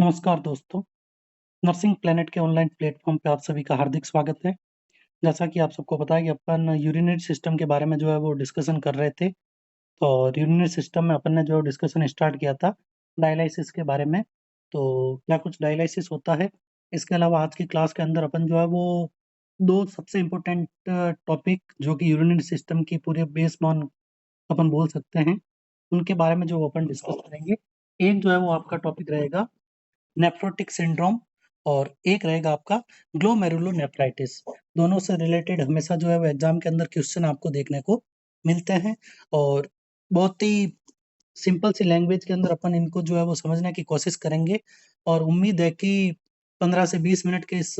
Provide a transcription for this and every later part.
नमस्कार दोस्तों, nursing planet के ऑनलाइन प्लेटफ़ॉर्म पे आप सभी का हार्दिक स्वागत है। जैसा कि आप सबको पता है कि अपन यूरिनरी सिस्टम के बारे में जो है वो डिस्कशन कर रहे थे और यूरिनरी सिस्टम में अपन ने जो डिस्कशन स्टार्ट किया था डायलिसिस के बारे में। तो क्या कुछ डायलिसिस होता है? इसके अलावा आज की क्लास के अंदर अपन जो है वो 2 सबसे इम्पोर्टेंट टॉपिक जो कि यूरिनरी सिस्टम की पूरे बेस ऑन अपन बोल सकते हैं, उनके बारे में जो अपन डिस्कस करेंगे। एक जो है वो आपका टॉपिक रहेगा नेफ्रोटिक सिंड्रोम और एक रहेगा आपका ग्लोमेरुलोनेफ्राइटिस। दोनों से रिलेटेड हमेशा जो है वो एग्ज़ाम के अंदर क्वेश्चन आपको देखने को मिलते हैं और बहुत ही सिंपल सी लैंग्वेज के अंदर अपन इनको जो है वो समझने की कोशिश करेंगे और उम्मीद है कि 15 से 20 मिनट के इस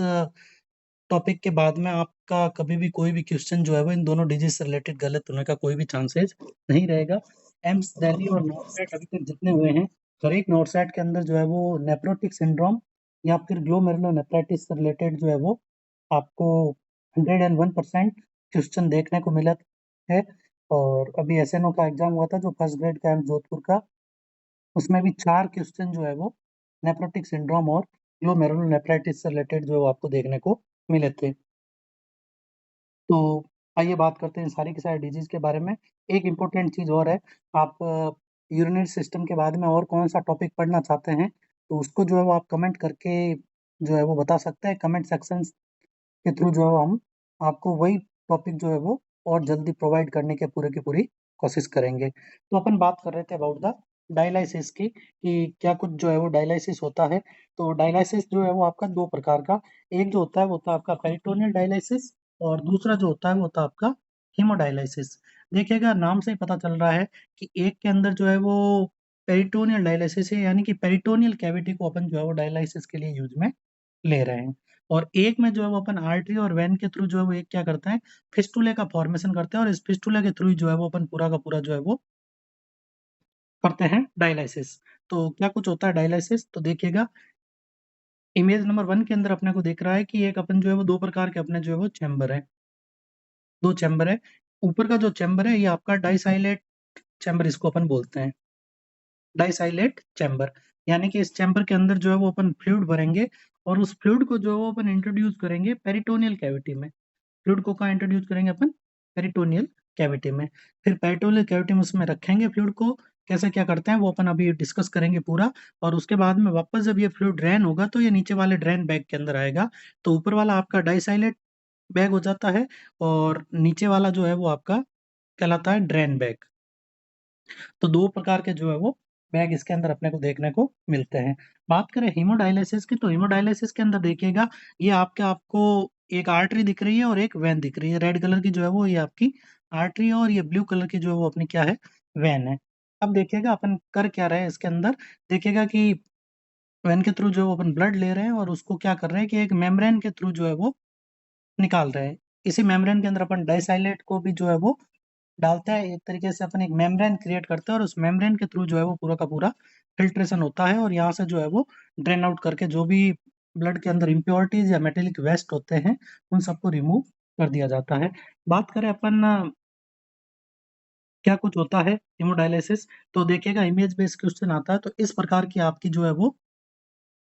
टॉपिक के बाद में आपका कभी भी कोई भी क्वेश्चन जो है वो इन दोनों डिजीज़ से रिलेटेड गलत होने का कोई भी चांसेस नहीं रहेगा। एम्स दिल्ली और नॉर्थ अभी तक जितने हुए हैं, हर एक नॉर्थ के अंदर जो है वो नेफ्रोटिक सिंड्रोम या फिर ग्लोमेरुलोनेफ्राइटिस से रिलेटेड जो है वो आपको 101% क्वेश्चन देखने को मिला है। और अभी एसएनओ का एग्ज़ाम हुआ था जो फर्स्ट ग्रेड का एम्स जोधपुर का, उसमें भी 4 क्वेश्चन जो है वो नेफ्रोटिक सिंड्रोम और ग्लोमेरुलोनेफ्राइटिस से रिलेटेड जो है वो आपको देखने को मिले थे। तो आइए बात करते हैं सारी की सारी डिजीज़ के बारे में। एक इम्पोर्टेंट चीज़ और है, आप यूरिनरी सिस्टम के बाद में और कौन-सा टॉपिक पढ़ना चाहते हैं, तो उसको जो है वो आप कमेंट करके जो है वो बता सकते हैं। कमेंट सेक्शंस के थ्रू जो है हम आपको वही टॉपिक जो है वो और जल्दी प्रोवाइड करने की पूरी कोशिश करेंगे। तो अपन बात कर रहे थे अबाउट द डायलिसिस की कि क्या कुछ जो है वो डायलिसिस होता है। तो डायलिसिस जो है वो आपका 2 प्रकार का, एक जो होता है वो होता है आपका पेरिटोनियल डायलिसिस और दूसरा जो होता है वो होता है आपका हीमोडायलिसिस। देखिएगा नाम से ही पता चल रहा है कि एक के अंदर जो है वो पेरिटोनियल डायलिसिस है, यानी कि पेरिटोनियल कैविटी को अपन जो है वो डायलिसिस के लिए यूज़ में ले रहे हैं। और एक में जो है वो अपन आर्टरी और वेन के थ्रू जो है वो एक क्या करते हैं, फिस्टुले का फॉर्मेशन करते हैं और इस फिस्टुला के थ्रू ही जो है वो अपन पूरा का पूरा जो है वो करते हैं डायलिसिस। तो क्या कुछ होता है डायलिसिस? तो देखिएगा इमेज नंबर 1 के अंदर अपने को दिख रहा है कि एक अपन जो है वो 2 प्रकार के अपने जो है वो चैम्बर है, 2 चैम्बर है। ऊपर का जो चैम्बर है ये आपका डाइसाइलेट चैम्बर इसको अपन बोलते हैं, डाइसाइलेट चैम्बर। यानी कि इस चैम्बर के अंदर जो है वो अपन फ्लूइड भरेंगे और उस फ्लूइड को जो है वो अपन इंट्रोड्यूस करेंगे पेरिटोनियल कैविटी में। फ्लूइड को कहाँ इंट्रोड्यूस करेंगे अपन? पेरिटोनियल कैविटी में। फिर पेरिटोनियल कैविटी में उसमें रखेंगे फ्लूइड को, कैसे क्या करते हैं वो अपन अभी डिस्कस करेंगे पूरा और उसके बाद में वापस जब ये फ्लूइड ड्रेन होगा तो ये नीचे वाले ड्रेन बैग के अंदर आएगा। तो ऊपर वाला आपका डाइसाइलेट बैग हो जाता है और नीचे वाला जो है वो आपका कहलाता है ड्रेन बैग। तो 2 प्रकार के जो है वो बैग इसके अंदर अपने को देखने को मिलते हैं। बात करें हीमोडायलिसिस की, तो हीमोडायलिसिस के अंदर देखिएगा ये आपको एक आर्टरी दिख रही है और एक वेन दिख रही है। रेड कलर की जो है वो ये आपकी आर्टरी है और ये ब्लू कलर की जो है वो अपनी क्या है, वेन है। अब देखिएगा अपन कर क्या रहे हैं इसके अंदर, देखिएगा कि वेन के थ्रू जो है वो अपन ब्लड ले रहे हैं और उसको क्या कर रहे हैं कि एक मेम्ब्रेन के थ्रू जो है वो निकाल रहे हैं। इसी मेम्ब्रेन के अंदर अपन डाइसाइलेट को भी जो है वो डालते हैं, एक तरीके से अपन एक मेम्ब्रेन क्रिएट करते हैं और उस मेम्ब्रेन के थ्रू जो है वो पूरा का पूरा फ़िल्ट्रेशन होता है और यहाँ से जो है वो ड्रेन आउट करके जो भी ब्लड के अंदर इम्प्योरिटीज़ या मेटालिक वेस्ट होते हैं, उन सबको रिमूव कर दिया जाता है। बात करें अपन क्या कुछ होता है हेमोडायलिसिस, तो देखिएगा इमेज बेस्ड क्वेश्चन आता है, तो इस प्रकार की आपकी जो है वो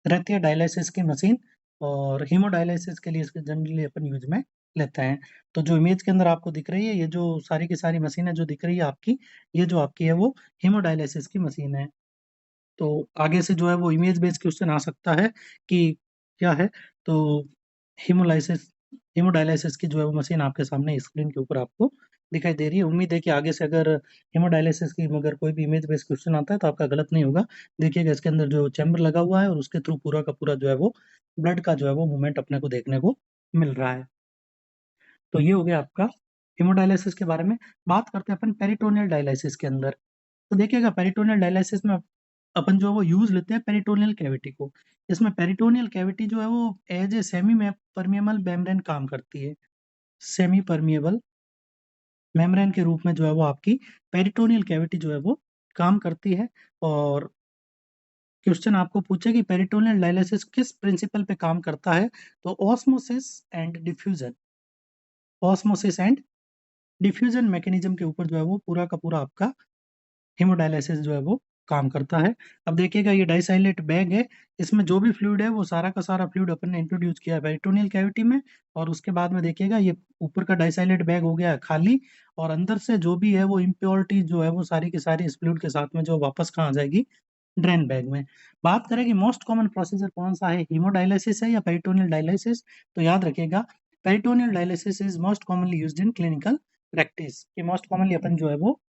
रहती है डायलिसिस की मशीन और हीमोडायलिसिस के लिए इसको जनरली अपन यूज़ में लेते हैं। तो जो इमेज के अंदर आपको दिख रही है, ये जो सारी की सारी मशीनें जो दिख रही है आपकी, ये जो आपकी है वो हीमोडायलिसिस की मशीन है। तो आगे से जो है वो इमेज बेस्ड क्वेश्चन आ सकता है कि क्या है, तो हीमोलाइसिस हीमोडायलिसिस की जो है वो मशीन आपके सामने स्क्रीन के ऊपर आपको दिखाई दे रही है। उम्मीद है कि आगे से अगर हीमोडायलिसिस की अगर कोई भी इमेज बेस्ड क्वेश्चन आता है तो आपका गलत नहीं होगा। देखिएगा इसके अंदर जो चैम्बर लगा हुआ है और उसके थ्रू पूरा का पूरा जो है वो ब्लड का जो है वो मूवमेंट अपने को देखने को मिल रहा है। तो ये हो गया आपका हीमोडायलिसिस के बारे में। बात करते हैं अपन पेरिटोनियल डायलिसिस के अंदर। तो देखिएगा पेरिटोनियल डायलिसिस में अपन जो है वो यूज़ लेते हैं पेरिटोनियल कैविटी को। इसमें पेरिटोनियल कैविटी जो है वो एज़ ए सेमी में परमेबल मेम्ब्रेन काम करती है। सेमी परमेबल मेम्ब्रेन के रूप में जो है वो आपकी पेरिटोनियल कैविटी जो है वो काम करती है और क्वेश्चन आपको पूछे कि पेरिटोनियल डायलिसिस किस प्रिंसिपल पे काम करता है? तो ऑस्मोसिस एंड डिफ्यूज़न मैकेनिज़्म के ऊपर जो है वो पूरा का पूरा आपका हेमोडायलिसिस जो है वो काम करता है। अब देखिएगा ये डाइसाइलेट बैग है, इसमें जो भी फ्लूइड है वो सारा का सारा फ्लूइड अपन ने इंट्रोड्यूस किया है पेरिटोनियल कैविटी में, और उसके बाद में देखिएगा ये ऊपर का डाइसाइलेट बैग हो गया है खाली, और अंदर से जो भी है वो इम्प्योरिटी जो है वो सारी की सारी इस फ्लूइड के साथ में जो वापस कहाँ आ जाएगी, ड्रेन बैग में। बात करें कि मोस्ट कॉमन प्रोसीजर कौन-सा है, हीमोडायलिसिस है या पेरिटोनियल डायलिसिस? तो याद रखिएगा peritoneal dialysis is most commonly used in clinical practice, कि मोस्ट कॉमनली अपन जो है वो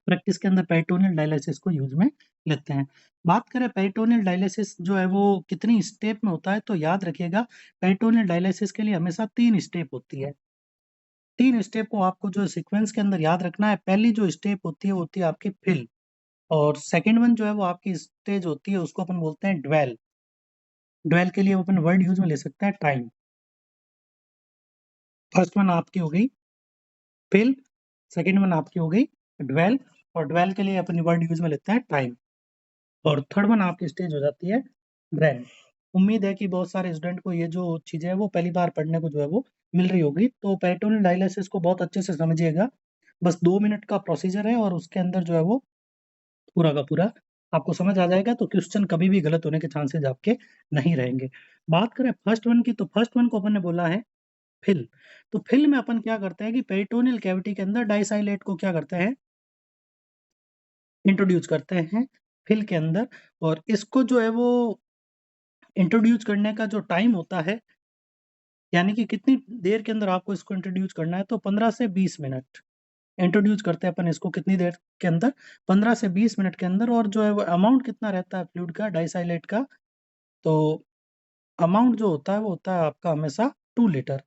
प्रैक्टिस के अंदर पेरिटोनियल डायलिसिस को यूज़ में लेते हैं। बात करें पेरिटोनियल डायलिसिस जो है वो कितनी स्टेप में होता है, तो याद रखिएगा पेरिटोनियल डायलिसिस के लिए हमेशा 3 स्टेप होती है। 3 स्टेप को आपको जो सीक्वेंस के अंदर याद रखना है। पहली जो स्टेप होती है वो होती है आपकी फिल, और सेकंड वन जो है वो आपकी स्टेज होती है उसको अपन बोलते हैं ड्वेल। ड्वेल के लिए अपन वर्ड यूज़ में ले सकते हैं टाइम। फर्स्ट वन आपकी हो गई फिल, सेकंड वन आपकी हो गई ड्वेल, और ड्वेल के लिए अपन वर्ड यूज़ में लेते हैं टाइम, और थर्ड वन आपकी स्टेज हो जाती है ड्रेन। उम्मीद है कि बहुत सारे स्टूडेंट को ये जो चीज़ें हैं वो पहली बार पढ़ने को जो है वो मिल रही होगी। तो पेरिटोनियल डायलिसिस को बहुत अच्छे से समझिएगा। बस 2 मिनट का प्रोसीजर है और उसके अंदर जो है वो पूरा का पूरा आपको समझ आ जाएगा, तो क्वेश्चन कभी भी गलत होने के चांसेस आपके नहीं रहेंगे। बात करें फर्स्ट वन की, तो फर्स्ट वन को अपन ने बोला है फिल। तो फिल में अपन क्या करते हैं कि पेरिटोनियल कैविटी के अंदर डाइसाइलेट को क्या करते हैं, इंट्रोड्यूस करते हैं फिल के अंदर, और इसको जो है वो इंट्रोड्यूस करने का जो टाइम होता है, यानी कि कितनी देर के अंदर आपको इसको इंट्रोड्यूस करना है, तो 15 से 20 मिनट इंट्रोड्यूस करते हैं अपन इसको कितनी देर के अंदर, 15 से 20 मिनट के अंदर। और जो है वो अमाउंट कितना रहता है फ्लूइड का, डाइसाइलेट का, तो अमाउंट जो होता है वो होता है आपका हमेशा 2 लीटर।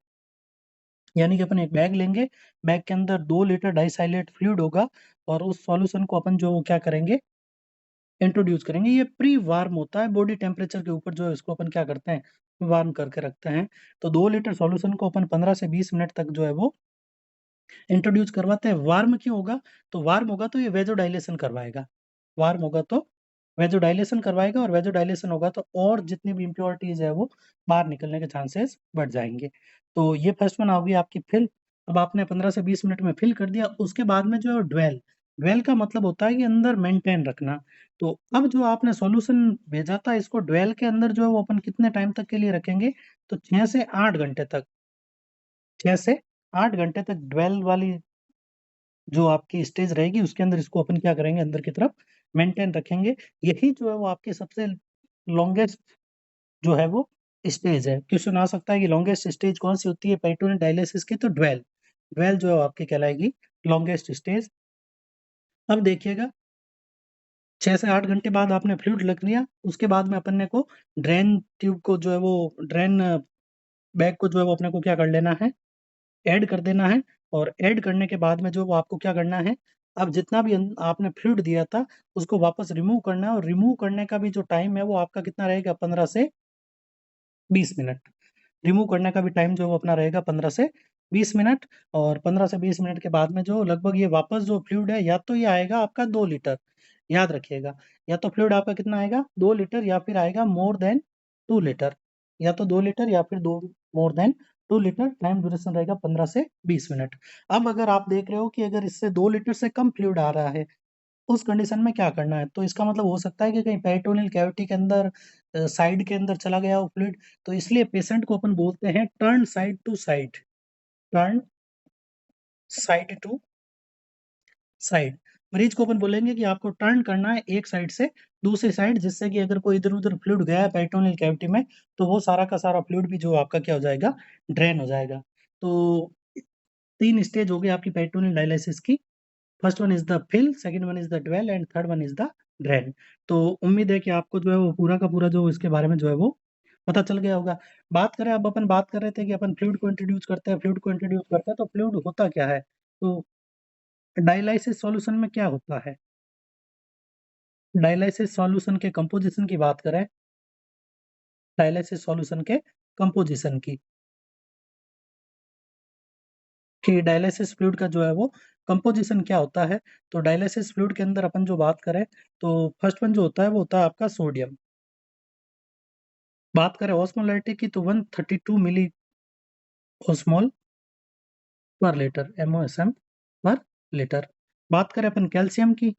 यानी कि अपन एक बैग लेंगे, बैग के अंदर 2 लीटर डाइसाइलेट फ्लूइड होगा, और उस सॉल्यूशन को अपन जो क्या करेंगे, इंट्रोड्यूस करेंगे। ये प्री वार्म होता है, बॉडी टेम्परेचर के ऊपर जो है इसको अपन क्या करते हैं, वार्म करके रखते हैं। तो 2 लीटर सॉल्यूशन को अपन 15 से 20 मिनट तक जो है वो इंट्रोड्यूस करवाते हैं। वार्म क्यों होगा? तो वार्म होगा तो ये वेज़ोडाइलेशन करवाएगा। वार्म होगा तो वेज़ोडाइलेशन करवाएगा, और वेज़ोडाइलेशन होगा तो और जितनी भी इम्प्योरिटीज़ है वो बाहर निकलने के चांसेस बढ़ जाएँगे। तो ये फर्स्ट वन होगी आपकी फिल। अब आपने 15 से 20 मिनट में फिल कर दिया, उसके बाद में जो है ड्वेल। ड्वेल का मतलब होता है कि अंदर मेंटेन रखना। तो अब जो आपने सॉल्यूशन भेजा था इसको ड्वेल के अंदर जो है वो अपन कितने टाइम तक के लिए रखेंगे? तो 6 से 8 घंटे तक। 6 से 8 घंटे तक ड्वेल वाली जो आपकी स्टेज रहेगी उसके अंदर इसको अपन क्या करेंगे, अंदर की तरफ मेंटेन रखेंगे। यही जो है वो आपकी सबसे लॉन्गेस्ट जो है वो स्टेज है। क्वेश्चन आ सकता है कि लॉन्गेस्ट स्टेज कौन-सी होती है पेरिटोनियल डायलिसिस की, तो ड्वेल। ड्वेल जो है वो आपकी कहलाएगी लॉन्गेस्ट स्टेज। अब देखिएगा 6 से 8 घंटे बाद आपने फ्लूइड रख लिया, उसके बाद में अपन ने को ड्रेन ट्यूब को जो है वो ड्रेन बैग को जो है वो अपने को क्या कर लेना है, ऐड कर देना है, और ऐड करने के बाद में जो वो आपको क्या करना है, अब जितना भी आपने फ्लूइड दिया था, उसको वापस रिमूव करना है, और रिमूव करने का भी जो टाइम है, वो आपका कितना रहेगा, 15 से 20 मिनट। रिमूव करने का भी टाइम जो है वो अपना रहेगा 15 से 20 मिनट, और 15 से 20 मिनट के बाद में जो लगभग ये वापस जो फ्लूइड है, या तो ये आएगा आपका 2 लीटर, याद रखिएगा, या तो फ्लूइड आपका कितना आएगा, 2 लीटर, या फिर आएगा मोर देन 2 लीटर, या तो 2 लीटर या फिर 2 more than 2 litre. Time duration रहेगा 15 से 20 मिनट। अब अगर आप देख रहे हो कि अगर इससे 2 लीटर से कम फ्लूइड आ रहा है, उस कंडीशन में क्या करना है? तो इसका मतलब हो सकता है कि कहीं पेरिटोनियल कैविटी के अंदर साइड के अंदर चला गया हो फ्लूइड, तो इसलिए पेशेंट को अपन बोलते हैं turn side to side, turn side to side. मरीज को अपन बोलेंगे कि आपको टर्न करना है एक साइड से दूसरी साइड, जिससे कि अगर कोई इधर-उधर फ्लूइड गया है पेरिटोनियल कैविटी में, तो वो सारा का सारा फ्लूइड भी जो आपका क्या हो जाएगा, ड्रेन हो जाएगा। तो 3 स्टेज हो गई आपकी पेरिटोनियल डायलिसिस की। First one is the fill, second one is the dwell, and third one is the drain. तो उम्मीद है कि आपको जो है वो पूरा का पूरा जो इसके बारे में जो है वो पता चल गया होगा। बात करें, अब अपन बात कर रहे थे कि अपन फ्लूइड को इंट्रोड्यूस करते हैं, फ्लूइड को इंट्रोड्यूस करते हैं, तो फ्लूइड होता क्या है? तो डायलाइसिस सॉल्यूशन में क्या होता है? डायलाइसिस सॉल्यूशन के कंपोज़िशन की बात करें, डायलाइसिस सॉल्यूशन के कंपोज़िशन की, कि डायलिसिस फ्लूइड का जो है वो कंपोज़िशन क्या होता है? तो डायलिसिस फ्लूइड के अंदर अपन जो बात करें, तो फर्स्ट वन जो होता है वो होता है आपका सोडियम। बात करें ऑस्मोलैरिटी की, तो 132 मिली ओस्मोल पर लीटर, एमओएसएम पर लीटर। बात करें अपन कैल्शियम की,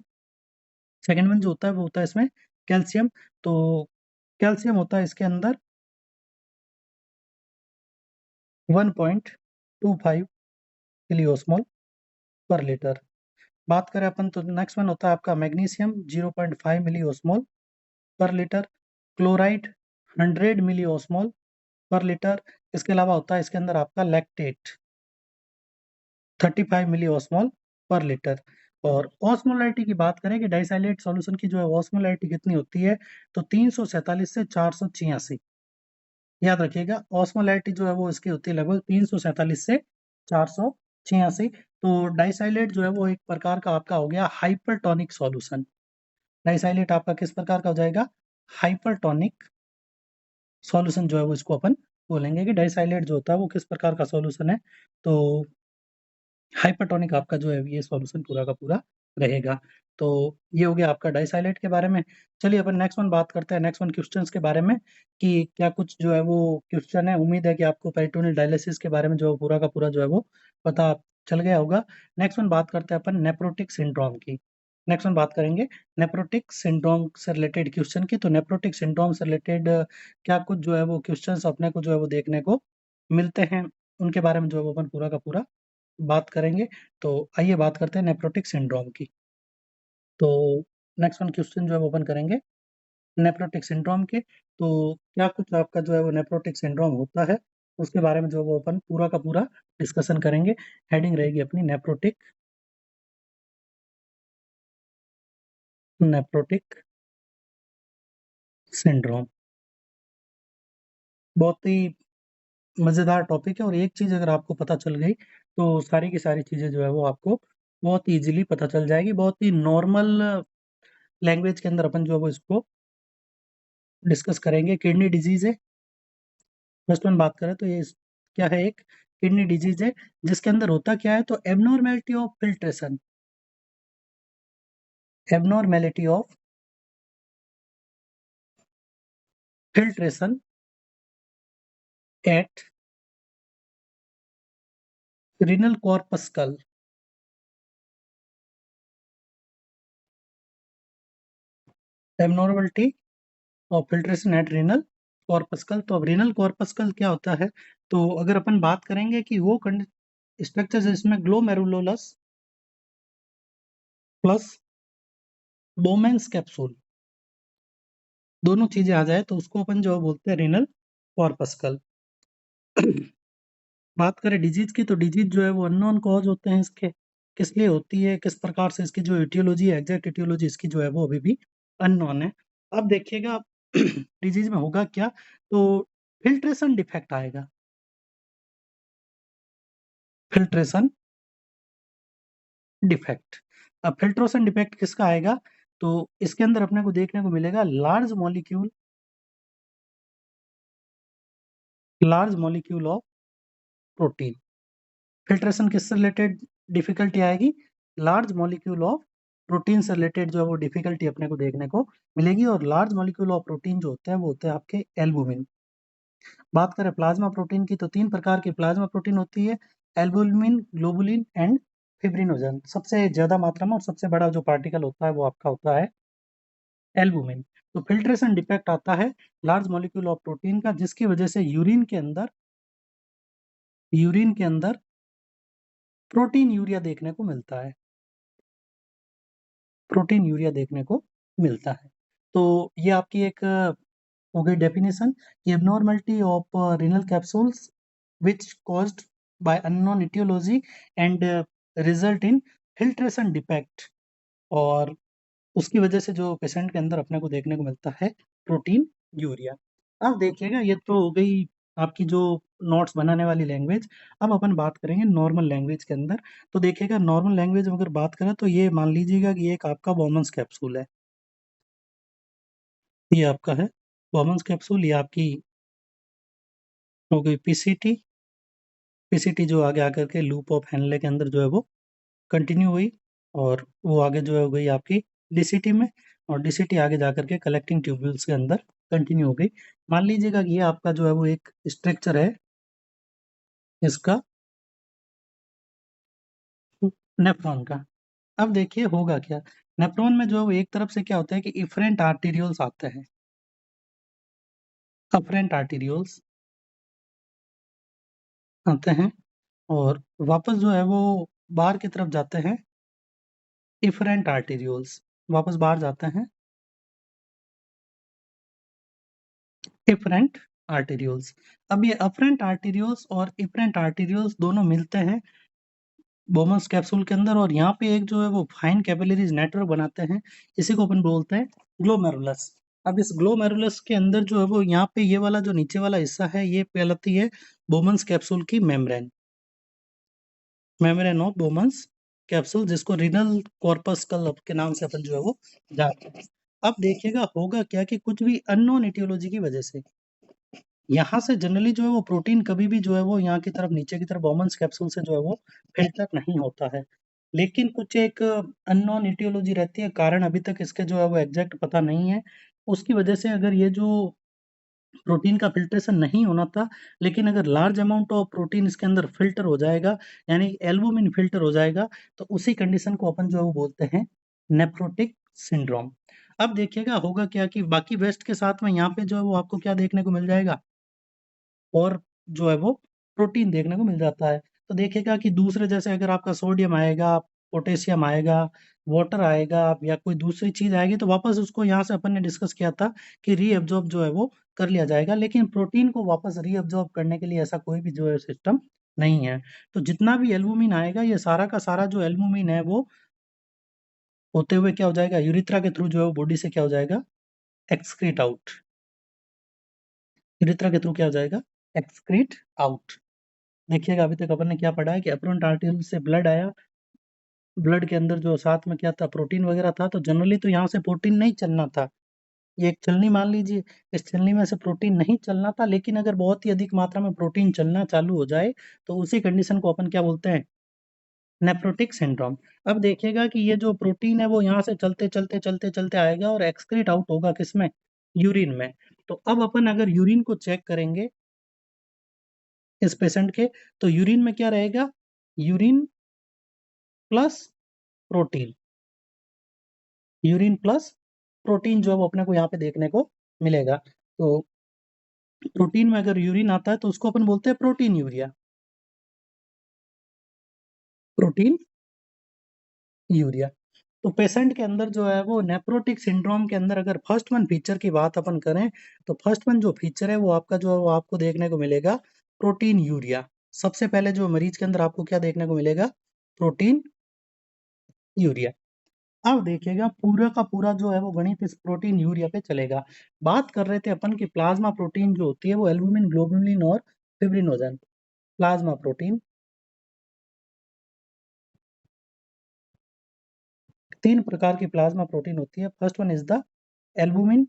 सेकंड वन जो होता है वो होता है इसमें कैल्शियम। तो कैल्शियम होता है इसके अंदर 1.25 मिलीओस्मोल पर लीटर। बात करें अपन तो नेक्स्ट वन होता है आपका मैग्नीशियम 0.5 मिलीओस्मोल पर लीटर। क्लोराइड 100 मिलीओस्मोल पर लीटर। इसके अलावा होता है इसके अंदर आपका लैक्टेट 35 मिलीओस्मोल पर लीटर। और ऑस्मोलैरिटी की बात करें कि डाइसैलिएट सॉल्यूशन की जो है ऑस्मोलैरिटी कितनी होती है, तो 347 से 486। याद रखिएगा ऑस्मोलैरिटी जो है वो इसकी होती है लगभग 347 से 486। तो डाइसैलिएट जो है वो एक प्रकार का आपका हो गया हाइपरटोनिक सॉल्यूशन। डाइसैलिएट आपका किस प्रकार का हो जाएगा? हाइपरटोनिक सॉल्यूशन जो है वो इसको अपन बोलेंगे कि डाइसैलिएट जो होता है वो किस प्रकार का सॉल्यूशन है। तो हाइपरटोनिक आपका जो है ये सॉल्यूशन पूरा का पूरा रहेगा। तो ये हो गया आपका डाइसैलिएट के बारे में। चलिए अपन नेक्स्ट वन बात करते हैं, नेक्स्ट वन क्वेश्चंस के बारे में कि क्या कुछ जो है वो क्वेश्चन है। उम्मीद है कि आपको पेरिटोनियल डायलिसिस के बारे में जो पूरा का पूरा जो है वो पता चल गया होगा। नेक्स्ट वन बात करते हैं अपन नेफ्रोटिक सिंड्रोम की। नेक्स्ट वन बात करेंगे नेफ्रोटिक सिंड्रोम से रिलेटेड क्वेश्चन की। तो नेफ्रोटिक सिंड्रोम से रिलेटेड क्या कुछ जो है वो क्वेश्चंस अपने को जो है वो देखने को मिलते हैं, उनके बारे में जो है वो अपन पूरा का पूरा बात करेंगे। तो आइए बात करते हैं नेफ्रोटिक सिंड्रोम की। तो नेक्स्ट वन क्वेश्चन जो है वो ओपन करेंगे नेफ्रोटिक सिंड्रोम के। तो क्या कुछ आपका जो है वो नेफ्रोटिक सिंड्रोम होता है, उसके बारे में जो वो अपन पूरा का पूरा डिस्कशन करेंगे। हेडिंग रहेगी अपनी नेफ्रोटिक नेफ्रोटिक सिंड्रोम। बहुत ही मज़ेदार टॉपिक है और एक चीज़ अगर आपको पता चल गई तो सारी की सारी चीज़ें जो है वो आपको बहुत ईज़िली पता चल जाएगी। बहुत ही नॉर्मल लैंग्वेज के अंदर अपन जो है वो इसको डिस्कस करेंगे। किडनी डिजीज़ है। फर्स्ट वन बात करें तो ये क्या है, एक किडनी डिजीज है जिसके अंदर होता क्या है, तो abnormality of filtration, abnormality of filtration at renal corpuscle, abnormality of filtration at renal corpuscle. तो अब रीनल कॉर्पस्कल क्या होता है, तो अगर अपन बात करेंगे कि वो स्ट्रक्चर जिसमें ग्लोमेरुलोलस प्लस बोमेंस कैप्सूल दोनों चीजें आ जाए तो उसको अपन जो बोलते हैं रीनल कॉर्पस्कल। बात करें डिजीज की तो डिजीज जो है वो अननोन कॉज होते हैं इसके, किस लिए होती है, किस प्रकार से इसकी जो एटियोलॉजी है, एग्जैक्ट एटियोलॉजी इसकी जो है वो अभी भी अननोन है। अब देखिएगा डिजीज में होगा क्या, तो फिल्ट्रेशन डिफेक्ट आएगा। फिल्ट्रेशन डिफेक्ट, अब फिल्ट्रेशन डिफेक्ट किसका आएगा, तो इसके अंदर अपने को देखने को मिलेगा large molecule of protein. Filtration किससे रिलेटेड डिफिकल्टी आएगी, लार्ज मॉलिक्यूल ऑफ प्रोटीन से रिलेटेड जो है वो डिफिकल्टी अपने को देखने को मिलेगी। और लार्ज मॉलिक्यूल ऑफ प्रोटीन जो होते हैं वो होते हैं आपके एल्बुमिन। बात करें प्लाज्मा प्रोटीन की तो 3 प्रकार की प्लाज्मा प्रोटीन होती है, एल्बुमिन, ग्लोबुलिन एंड फिब्रिनोजन। सबसे ज्यादा मात्रा में और सबसे बड़ा जो पार्टिकल होता है वो आपका होता है एल्बुमिन। तो फिल्ट्रेशन डिफेक्ट आता है लार्ज मॉलिक्यूल ऑफ प्रोटीन का, जिसकी वजह से यूरिन के अंदर प्रोटीन यूरिया देखने को मिलता है, प्रोटीन यूरिया देखने को मिलता है। तो ये आपकी एक हो गई डेफिनेशन कि abnormality of renal capsules which caused by unknown etiology and result in filtration defect. और उसकी वजह से जो पेशेंट के अंदर अपने को देखने को मिलता है प्रोटीन यूरिया। अब देखिएगा ये तो हो गई आपकी जो नोट्स बनाने वाली लैंग्वेज। अब अपन बात करेंगे नॉर्मल लैंग्वेज के अंदर। तो देखिएगा नॉर्मल लैंग्वेज में अगर बात करें तो ये मान लीजिएगा कि ये एक आपका बॉमन्स कैप्सूल है, ये आपका है बॉमन्स कैप्सूल। ये आपकी हो गई पीसीटी, पीसीटी जो आगे आकर के लूप ऑफ हेनले के अंदर जो है वो कंटिन्यू हुई और वो आगे जो है हो गई आपकी डीसीटी में, और डीसीटी आगे जाकर के कलेक्टिंग ट्यूब्यूल्स के अंदर कंटिन्यू हो गई। मान लीजिएगा कि ये आपका जो है वो एक स्ट्रक्चर है इसका नेफ्रॉन का। अब देखिए होगा क्या, नेफ्रॉन में जो है वो एक तरफ से क्या होता है कि इफरेंट आर्टेरियोल्स आते हैं, अफरेंट आर्टेरियोल्स आते हैं और वापस जो है वो बाहर की तरफ जाते हैं, इफरेंट आर्टेरियोल्स वापस बाहर जाते हैं, इफरेंट आर्टेरियोल्स। अब ये अफरेंट आर्टेरियोल्स और इफरेंट आर्टेरियोल्स दोनों मिलते हैं बोमन्स कैप्सूल के अंदर और यहाँ पे एक जो है वो फाइन कैपिलरीज नेटवर्क बनाते हैं, इसी को अपन बोलते हैं ग्लोमेरुलस। अब इस ग्लोमेरुलस के अंदर जो है वो यहाँ पे ये वाला जो नीचे वाला हिस्सा है ये कहलाती है बोमन्स कैप्सूल की membrane, membrane of Bowman's capsule, जिसको रीनल कॉर्पस्कल के नाम से अपन जो है वो जानते हैं। अब देखिएगा होगा क्या कि कुछ भी अननोन एटियोलॉजी की वजह से यहाँ से जनरली जो है वो प्रोटीन कभी भी जो है वो यहाँ की तरफ नीचे की तरफ बॉमन्स कैप्सूल से जो है वो फ़िल्टर नहीं होता है। लेकिन कुछ एक अननोन एटियोलॉजी रहती है, कारण अभी तक इसके जो है वो एग्ज़ैक्ट पता नहीं है। उसकी वजह से अगर ये जो प्रोटीन का फ़िल्ट्रेशन नहीं होना था, लेकिन अगर लार्ज अमाउंट ऑफ प्रोटीन इसके अंदर फ़िल्टर हो जाएगा, यानी एल्बुमिन फ़िल्टर हो जाएगा, तो उसी कंडीशन को अपन जो है वो बोलते हैं नेफ्रोटिक सिंड्रोम। अब देखिएगा होगा क्या कि बाकी वेस्ट के साथ में यहाँ पे जो है वो आपको क्या देखने को मिल जाएगा और जो है वो प्रोटीन देखने को मिल जाता है। तो देखिएगा कि दूसरे जैसे अगर आपका सोडियम आएगा, पोटेशियम आएगा, वाटर आएगा या कोई दूसरी चीज़ आएगी तो वापस उसको यहाँ से अपन ने डिस्कस किया था कि रीअब्ज़ॉर्ब जो है वो कर लिया जाएगा। लेकिन प्रोटीन को वापस रीअब्ज़ॉर्ब करने के लिए ऐसा कोई भी जो है सिस्टम नहीं है। तो जितना भी एल्बुमिन आएगा ये सारा का सारा जो एल्बुमिन है वो होते हुए क्या हो जाएगा, यूरेथ्रा के थ्रू जो है वो बॉडी से क्या हो जाएगा, एक्सक्रीट आउट। यूरेथ्रा के थ्रू क्या हो जाएगा, एक्सक्रीट आउट। देखिएगा अभी तक अपन ने क्या पढ़ा है कि एपरेंट आर्टरी से ब्लड आया, ब्लड के अंदर जो साथ में क्या था, प्रोटीन वगैरह था, तो जनरली तो यहाँ से प्रोटीन नहीं चलना था। ये एक छलनी मान लीजिए, इस छलनी में से प्रोटीन नहीं चलना था, लेकिन अगर बहुत ही अधिक मात्रा में प्रोटीन चलना चालू हो जाए, तो उसी कंडीशन को अपन क्या बोलते हैं, नेफ्रोटिक सिंड्रोम। अब देखिएगा कि ये जो प्रोटीन है वो यहाँ से चलते आएगा और एक्सक्रीट आउट होगा किसमें, यूरिन में। तो अब अपन अगर यूरिन को चेक करेंगे इस पेशेंट के, तो यूरिन में क्या रहेगा, urine plus protein, urine plus protein जो है वो अपने को यहाँ पे देखने को मिलेगा। तो प्रोटीन में अगर यूरिन आता है तो उसको अपन बोलते हैं प्रोटीन यूरिया, प्रोटीन यूरिया। तो पेशेंट के अंदर जो है वो नेफ्रोटिक सिंड्रोम के अंदर अगर फर्स्ट वन फीचर की बात अपन करें, तो फर्स्ट वन जो फीचर है वो आपका जो है वो आपको देखने को मिलेगा प्रोटीन यूरिया। सबसे पहले जो मरीज के अंदर आपको क्या देखने को मिलेगा, प्रोटीन यूरिया। अब देखिएगा पूरा का पूरा जो है वो गणित इस प्रोटीन यूरिया पे चलेगा। बात कर रहे थे अपन की प्लाज्मा प्रोटीन जो होती है वो एल्बुमिन, ग्लोबुलिन और फिब्रिनोजन। प्लाज्मा प्रोटीन 3 प्रकार की प्लाज्मा प्रोटीन होती है। First one is the albumin,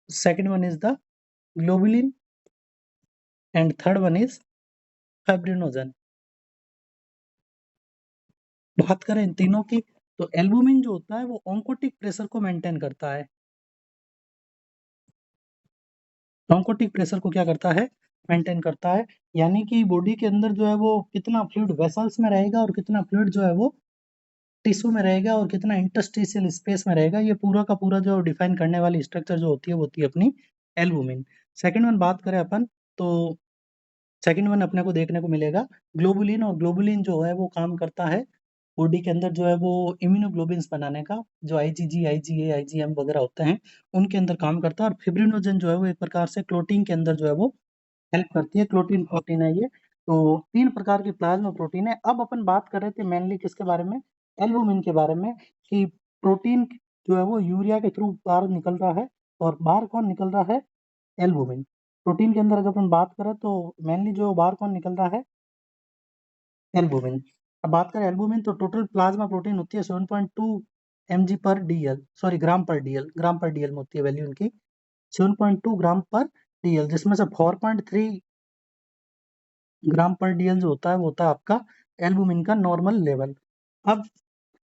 second one is the globulin and third one is fibrinogen. बात करें इन तीनों की, तो एल्बुमिन जो होता है वो ऑन्कोटिक प्रेशर को मेंटेन करता है। ऑन्कोटिक प्रेशर को क्या करता है, मेंटेन करता है। यानी कि बॉडी के अंदर जो है वो कितना फ्लूइड वेसल्स में रहेगा और कितना फ्लूइड जो है वो टिश्यू में रहेगा और कितना इंटरस्टिशियल स्पेस में रहेगा, ये पूरा का पूरा जो डिफाइन करने वाली स्ट्रक्चर जो होती है वो होती है अपनी एल्बुमिन। सेकंड वन बात करें अपन, तो सेकंड वन अपने को देखने को मिलेगा ग्लोबुलिन, और ग्लोबुलिन जो है वो काम करता है बॉडी के अंदर जो है वो इम्यूनोग्लोबिन्स बनाने का, जो आईजीजी, आईजीए, आईजीएम वगैरह होते हैं, उनके अंदर काम करता है। और फिब्रिनोजन जो है वो एक प्रकार से क्लोटिंग के अंदर जो है वो हेल्प करती है, क्लोटिन प्रोटीन है ये। तो 3 प्रकार की प्लाज्मा प्रोटीन है। अब अपन बात कर रहे थे मेनली किसके बारे में? एल्बुमिन के बारे में, कि प्रोटीन जो है वो यूरिया के थ्रू बाहर निकल रहा है और बाहर कौन निकल रहा है? एल्बुमिन। प्रोटीन के अंदर अगर अपन बात करें तो मेनली जो बाहर कौन निकल रहा है? एल्बुमिन। अब बात करें एल्बुमिन तो टोटल प्लाज्मा प्रोटीन होती है 7.2 mg पर डीएल, सॉरी ग्राम पर डीएल, ग्राम पर डीएल में होती है वैल्यू इनकी, 7.2 ग्राम पर डीएल, जिसमें से 4.3 ग्राम पर डीएल जो होता है वो होता है आपका एल्बुमिन का नॉर्मल लेवल। अब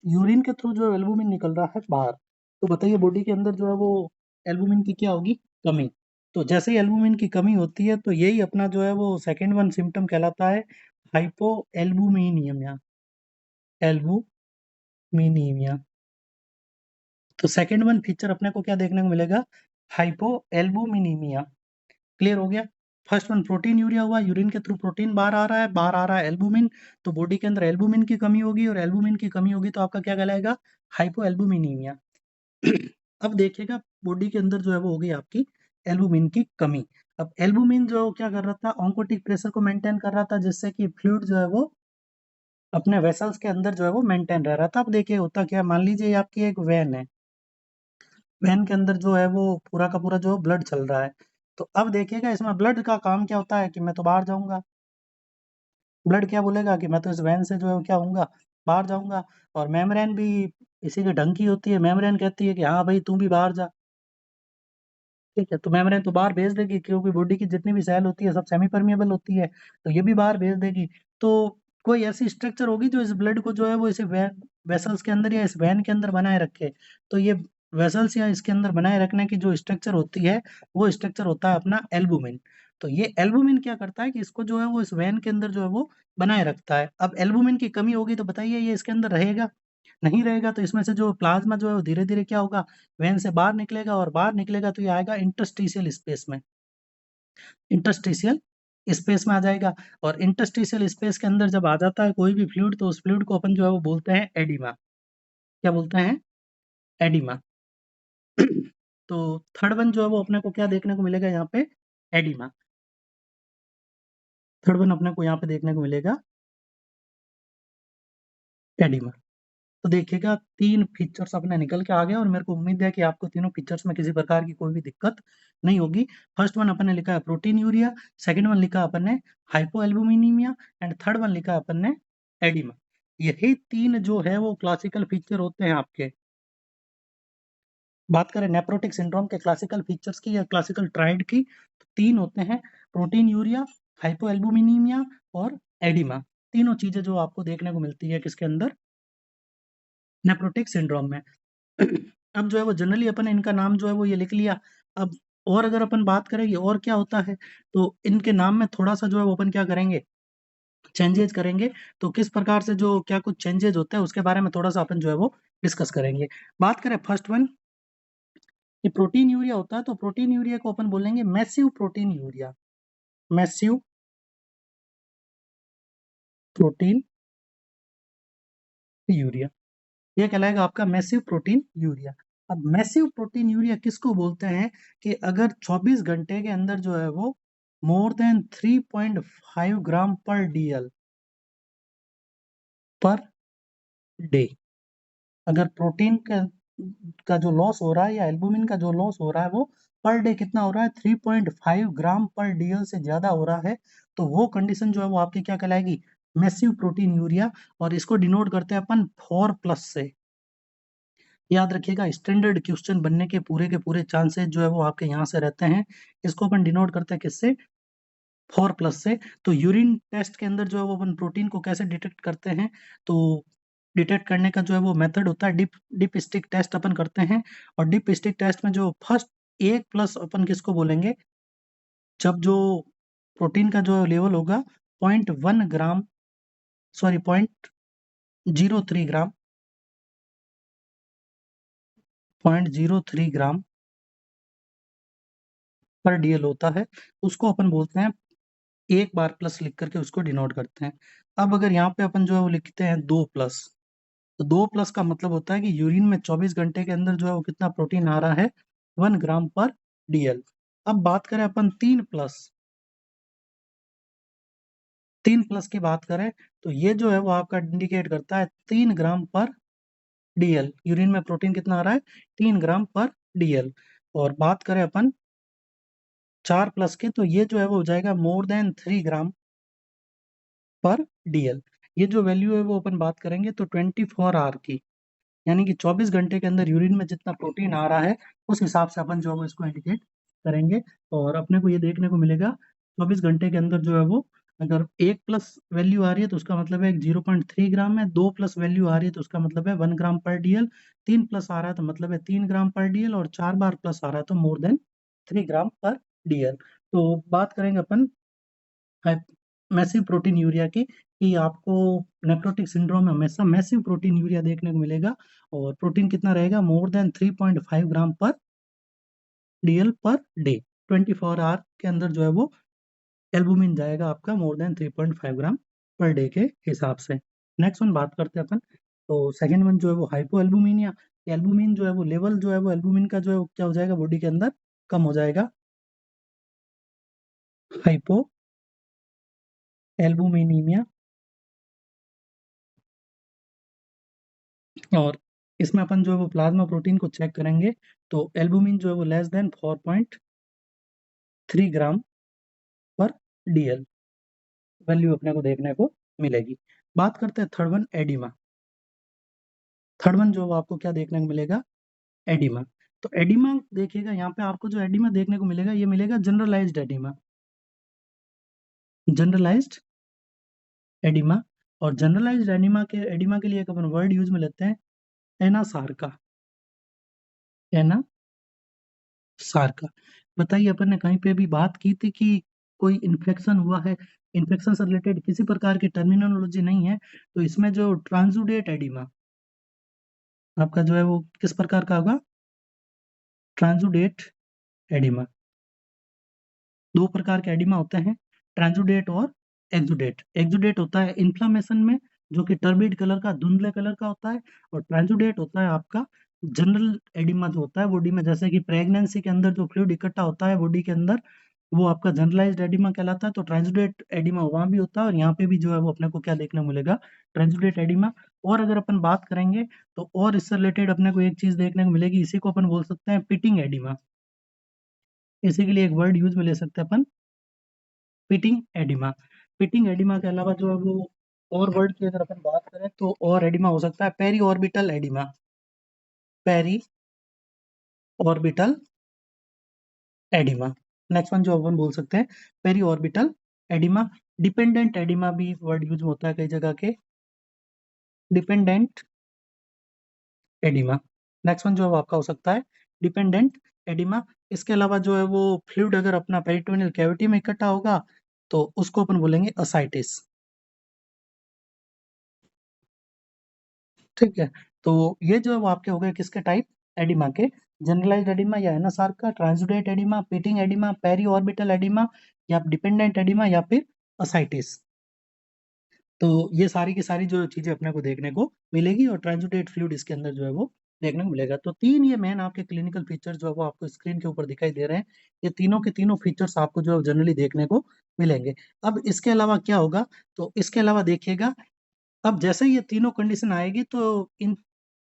यूरिन के थ्रू जो एल्बुमिन निकल रहा है बाहर, तो बताइए बॉडी के अंदर जो है वो एल्बुमिन की क्या होगी? कमी। तो जैसे ही एल्बुमिन की कमी होती है तो यही अपना जो है वो सेकंड वन सिम्पटम कहलाता है, हाइपो एल्बुमिनियम या एल्बुमिनीमिया। तो सेकंड वन फीचर अपने को क्या देखने को मिलेगा? हाइपो एल्बुमिनीमिया। क्लियर हो गया? फर्स्ट वन प्रोटीन यूरिया हुआ, यूरिन के थ्रू प्रोटीन बाहर आ रहा है एल्बुमिन, तो बॉडी के अंदर एल्बुमिन की कमी होगी, और एल्बुमिन की कमी होगी तो आपका क्या कहलाएगा? हाइपो एल्बुमिनीमिया। अब देखिएगा बॉडी के अंदर जो है वो होगी आपकी एल्बुमिन की कमी। अब एल्बुमिन जो क्या कर रहा था, ऑन्कोटिक प्रेशर को मेंटेन कर रहा था, जिससे कि फ्लूइड जो है वो अपने वेसल्स के अंदर जो है वो मेंटेन रह रहा था। अब देखिए होता क्या है, मान लीजिए ये आपकी एक वेन है, वेन के अंदर जो है वो पूरा का पूरा जो ब्लड चल रहा है। तो अब देखिएगा इसमें ब्लड का काम क्या होता है कि मैं तो बाहर जाऊंगा। ब्लड क्या बोलेगा कि मैं तो इस वेन से जो है वो क्या होऊंगा, बाहर जाऊंगा। और मेम्ब्रेन भी इसी के ढंग की होती है, मेम्ब्रेन कहती है कि हाँ भाई तू भी बाहर जा। ठीक है, तो मेम्ब्रेन तो बाहर भेज देगी, क्योंकि बॉडी की जितनी भी सेल होती है सब सेमी परमिएबल होती है, तो ये भी बाहर भेज देगी। तो कोई ऐसी स्ट्रक्चर होगी जो इस ब्लड को जो है वो इस वेसल्स के अंदर या इस वैन के अंदर बनाए रखे। तो ये वेसल्स या इसके अंदर बनाए रखने की जो स्ट्रक्चर होती है, वो स्ट्रक्चर होता है अपना एल्बुमिन। तो ये एल्बुमिन क्या करता है कि इसको जो है वो इस वैन के अंदर जो है वो बनाए रखता है। अब एल्बुमिन की कमी होगी तो बताइए ये इसके अंदर रहेगा? नहीं रहेगा। तो इसमें से जो प्लाज्मा जो है वो धीरे-धीरे क्या होगा, वेन से बाहर निकलेगा, और बाहर निकलेगा तो ये आएगा इंटरस्टिशियल स्पेस में। इंटरस्टिशियल स्पेस में आ जाएगा, और इंटरस्टिशियल स्पेस के अंदर जब आ जाता है कोई भी फ्लूइड, तो उस फ्लूइड को अपन जो है वो बोलते हैं एडिमा। क्या बोलते हैं? एडिमा। तो थर्ड वन जो है वो अपने को क्या देखने को मिलेगा यहाँ पे? एडिमा। थर्ड वन अपने को यहाँ पे देखने को मिलेगा एडिमा। तो देखिएगा 3 फीचर्स अपने निकल के आ गए, और मेरे को उम्मीद है कि आपको तीनों फीचर्स में किसी प्रकार की कोई भी दिक्कत नहीं होगी। फर्स्ट वन अपन ने लिखा है प्रोटीन यूरिया, सेकंड वन लिखा अपन ने हाइपोएल्बुमिनीमिया, एंड थर्ड वन लिखा अपन ने एडिमा। यही 3 जो है वो क्लासिकल फीचर होते हैं आपके। बात करें नेफ्रोटिक सिंड्रोम के क्लासिकल फीचर्स की या क्लासिकल ट्रायड की, तो 3 होते हैं: प्रोटीन यूरिया, हाइपोएल्बुमिनीमिया और एडिमा। तीनों चीजें जो आपको देखने को मिलती है किसके अंदर? नेफ्रोटिक सिंड्रोम में। अब जो है वो जनरली अपन इनका नाम जो है वो ये लिख लिया। अब और अगर अपन बात करें ये और क्या होता है, तो इनके नाम में थोड़ा-सा जो है वो अपन क्या करेंगे, चेंजेज़ करेंगे। तो किस प्रकार से जो क्या कुछ चेंजेज़ होते हैं उसके बारे में थोड़ा-सा अपन जो है वो डिस्कस करेंगे। बात करें फर्स्ट वन, कि प्रोटीन यूरिया होता है, तो प्रोटीन यूरिया को अपन बोलेंगे massive protein urea. Massive protein urea, ये कहलाएगा आपका मैसिव प्रोटीन यूरिया। अब मैसिव प्रोटीन यूरिया किसको बोलते हैं, कि अगर 24 घंटे के अंदर जो है वो मोर देन 3.5 ग्राम पर डीएल पर डे, अगर प्रोटीन का जो लॉस हो रहा है या एल्बुमिन का जो लॉस हो रहा है वो पर डे कितना हो रहा है, 3.5 ग्राम पर डीएल से ज्यादा हो रहा है, तो वो कंडीशन जो है वो आपकी क्या कहलाएगी? Massive proteinuria. और इसको डिनोट करते हैं अपन 4+ से। याद रखिएगा, स्टैंडर्ड क्वेश्चन बनने के पूरे चांसेस जो है वो आपके यहाँ से रहते हैं। इसको अपन डिनोट करते हैं किससे? 4+ से। तो यूरिन टेस्ट के अंदर जो है वो अपन प्रोटीन को कैसे डिटेक्ट करते हैं, तो डिटेक्ट करने का जो है वो मेथड होता है डिप डिप स्टिक टेस्ट अपन करते हैं। और डिप स्टिक टेस्ट में जो फर्स्ट 1+ अपन किसको बोलेंगे, जब जो प्रोटीन का जो लेवल होगा 0.1 ग्राम, सॉरी 0.03 ग्राम, 0.03 ग्राम पर डीएल होता है, उसको अपन बोलते हैं 1 बार प्लस लिख करके उसको डिनोट करते हैं। अब अगर यहाँ पे अपन जो है वो लिखते हैं 2+, तो 2+ का मतलब होता है कि यूरिन में 24 घंटे के अंदर जो है वो कितना प्रोटीन आ रहा है, 1 ग्राम पर डीएल। अब बात करें अपन 3+, 3+ की बात करें, तो ये जो है वो आपका इंडिकेट करता है 3 ग्राम पर डीएल। यूरिन में प्रोटीन कितना आ रहा है? 3 ग्राम पर डीएल। और बात करें अपन 4+ की, तो ये जो है वो हो जाएगा मोर देन 3 ग्राम पर डीएल। ये जो वैल्यू है वो अपन बात करेंगे तो 24 आवर की, यानी कि 24 घंटे के अंदर यूरिन में जितना प्रोटीन आ रहा है उस हिसाब से अपन जो है वो इसको इंडिकेट करेंगे। और अपने को ये देखने को मिलेगा 24 घंटे के अंदर जो है वो, अगर 1+ वैल्यू आ रही है तो उसका मतलब है 0.3 ग्राम है, 2+ वैल्यू आ रही है तो उसका मतलब है 1 ग्राम पर डीएल, 3+ आ रहा है तो मतलब है 3 ग्राम पर डीएल, और 4 बार प्लस आ रहा है तो मोर देन 3 ग्राम पर डीएल। तो बात करेंगे अपन मैसिव प्रोटीन यूरिया की, कि आपको नेफ्रोटिक सिंड्रोम में हमेशा मैसिव प्रोटीन यूरिया देखने को मिलेगा, और प्रोटीन कितना रहेगा, मोर देन 3.5 ग्राम पर डीएल पर डे। 24 आवर के अंदर जो है वो एल्बुमिन जाएगा आपका मोर देन 3.5 ग्राम पर डे के हिसाब से। नेक्स्ट वन बात करते हैं अपन। तो सेकंड वन जो है वो हाइपो एल्बुमिनिया। एल्बुमिन जो है वो लेवल जो है वो एल्बुमिन का जो है वो क्या हो जाएगा, बॉडी के अंदर कम हो जाएगा, हाइपो एल्बुमिनीमिया। और इसमें अपन जो है वो प्लाज्मा प्रोटीन को चेक करेंगे, तो एल्बुमिन जो है वो लेस देन 4.3 ग्राम पर डीएल वैल्यू अपने को देखने को मिलेगी। बात करते हैं third one, oedema. Third one जो आपको क्या देखने को मिलेगा, एडिमा। तो एडिमा देखिएगा, यहाँ पे आपको जो एडिमा देखने को मिलेगा, ये मिलेगा जनरलाइज्ड एडिमा, जनरलाइज्ड एडिमा। और जनरलाइज्ड एडिमा के लिए एक अपन वर्ड यूज में लेते हैं, एनासार्का। एनासार्का। बताइए, अपन ने कहीं पे भी बात की थी कि कोई इन्फेक्शन हुआ है, इन्फेक्शन से रिलेटेड किसी प्रकार की टर्मिनोलॉजी नहीं है, तो इसमें जो ट्रांसुडेट एडिमा आपका जो है वो किस प्रकार का होगा, ट्रांसुडेट एडिमा। दो प्रकार के एडिमा होते हैं, ट्रांसुडेट और एक्सुडेट। एक्सुडेट होता है इन्फ्लामेशन में, जो कि टर्बिड कलर का, धुंधले कलर का होता है, और ट्रांसुडेट होता है आपका जनरल एडिमा जो होता है बॉडी में, जैसे कि प्रेगनेंसी के अंदर जो फ्लूइड इकट्ठा होता है बॉडी के अंदर, वो आपका जनरलाइज्ड एडिमा कहलाता है। तो ट्रांसुडेट एडिमा वहां भी होता है, और यहाँ पे भी जो है वो अपने को क्या देखने को मिलेगा, ट्रांसुडेट एडिमा। और अगर अपन बात करेंगे तो और इससे रिलेटेड अपने को एक चीज देखने को मिलेगी, इसी को अपन बोल सकते हैं पिटिंग एडिमा। इसी के लिए एक वर्ड यूज में ले सकते हैं अपन, पिटिंग एडिमा। पिटिंग एडिमा के अलावा जो है वो और वर्ड की अगर अपन बात करें तो और एडिमा हो सकता है periorbital oedema. Periorbital oedema. Next one जो अपन बोल सकते हैं periorbital oedema. Dependent oedema भी वर्ड यूज होता है कई जगह के, डिपेंडेंट एडिमा। नेक्स्ट वन जो है वो आपका हो सकता है डिपेंडेंट एडिमा। इसके अलावा जो है वो फ्लूइड अगर अपना पेरिटोनियल कैविटी में इकट्ठा होगा तो उसको अपन बोलेंगे असाइटिस। ठीक है, तो ये जो है वो आपके हो गए किसके टाइप, एडिमा के, जनरलाइज्ड एडिमा या एनासार्क का, transudate oedema, pitting oedema, periorbital oedema, या डिपेंडेंट एडिमा, या फिर असाइटिस। तो ये सारी की सारी जो चीजें अपने को देखने को मिलेगी, और ट्रांसुडेट फ्लूइड इसके अंदर जो है वो देखने को मिलेगा। तो तीन ये मेन आपके क्लिनिकल फीचर जो है वो आपको स्क्रीन के ऊपर दिखाई दे रहे हैं। ये तीनों के तीनों फीचर्स आपको जो है जनरली देखने को मिलेंगे। अब इसके अलावा क्या होगा, तो इसके अलावा देखिएगा, अब जैसे ये तीनों कंडीशन आएगी तो इन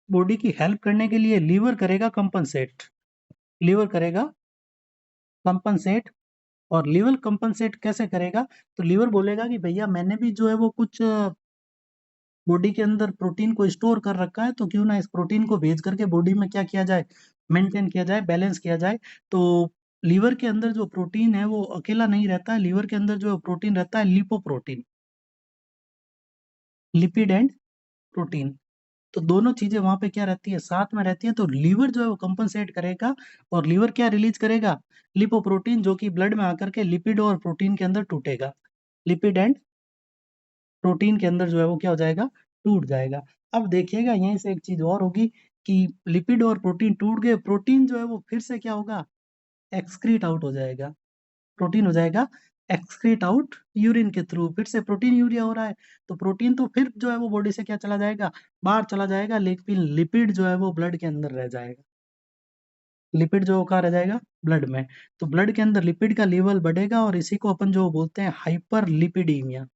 बॉडी की हेल्प करने के लिए लीवर करेगा कंपनसेट, लीवर करेगा कंपनसेट। और लीवर कंपनसेट कैसे करेगा, तो लीवर बोलेगा कि भैया मैंने भी जो है वो कुछ बॉडी के अंदर प्रोटीन को स्टोर कर रखा है, तो क्यों ना इस प्रोटीन को भेज करके बॉडी में क्या किया जाए, मेंटेन किया जाए, बैलेंस किया जाए। तो लीवर के अंदर जो प्रोटीन है वो अकेला नहीं रहता है, लीवर के अंदर जो प्रोटीन रहता है लिपोप्रोटीन, लिपिड एंड प्रोटीन। तो दोनों चीजें वहां पे क्या रहती है, साथ में रहती है। तो लीवर जो है वो कंपनसेट करेगा, और लीवर क्या रिलीज करेगा, लिपोप्रोटीन, जो कि ब्लड में आकर के लिपिड और प्रोटीन के अंदर टूटेगा, लिपिड एंड प्रोटीन के अंदर जो है वो क्या हो जाएगा, टूट जाएगा। अब देखिएगा यहीं से एक चीज और होगी कि लिपिड और प्रोटीन टूट गए, प्रोटीन जो है वो फिर से क्या होगा, एक्सक्रीट आउट हो जाएगा, प्रोटीन हो जाएगा एक्सक्रीट आउट यूरिन के थ्रू, फिर से प्रोटीन यूरिया हो रहा है, तो प्रोटीन तो फिर जो है वो बॉडी से क्या चला जाएगा, बाहर चला जाएगा, लेकिन लिपिड जो है वो ब्लड के अंदर रह जाएगा। लिपिड जो कहाँ रह जाएगा, ब्लड में। तो ब्लड के अंदर लिपिड का लेवल बढ़ेगा, और इसी को अपन जो बोलते हैं हाइपर लिपिडीमिया,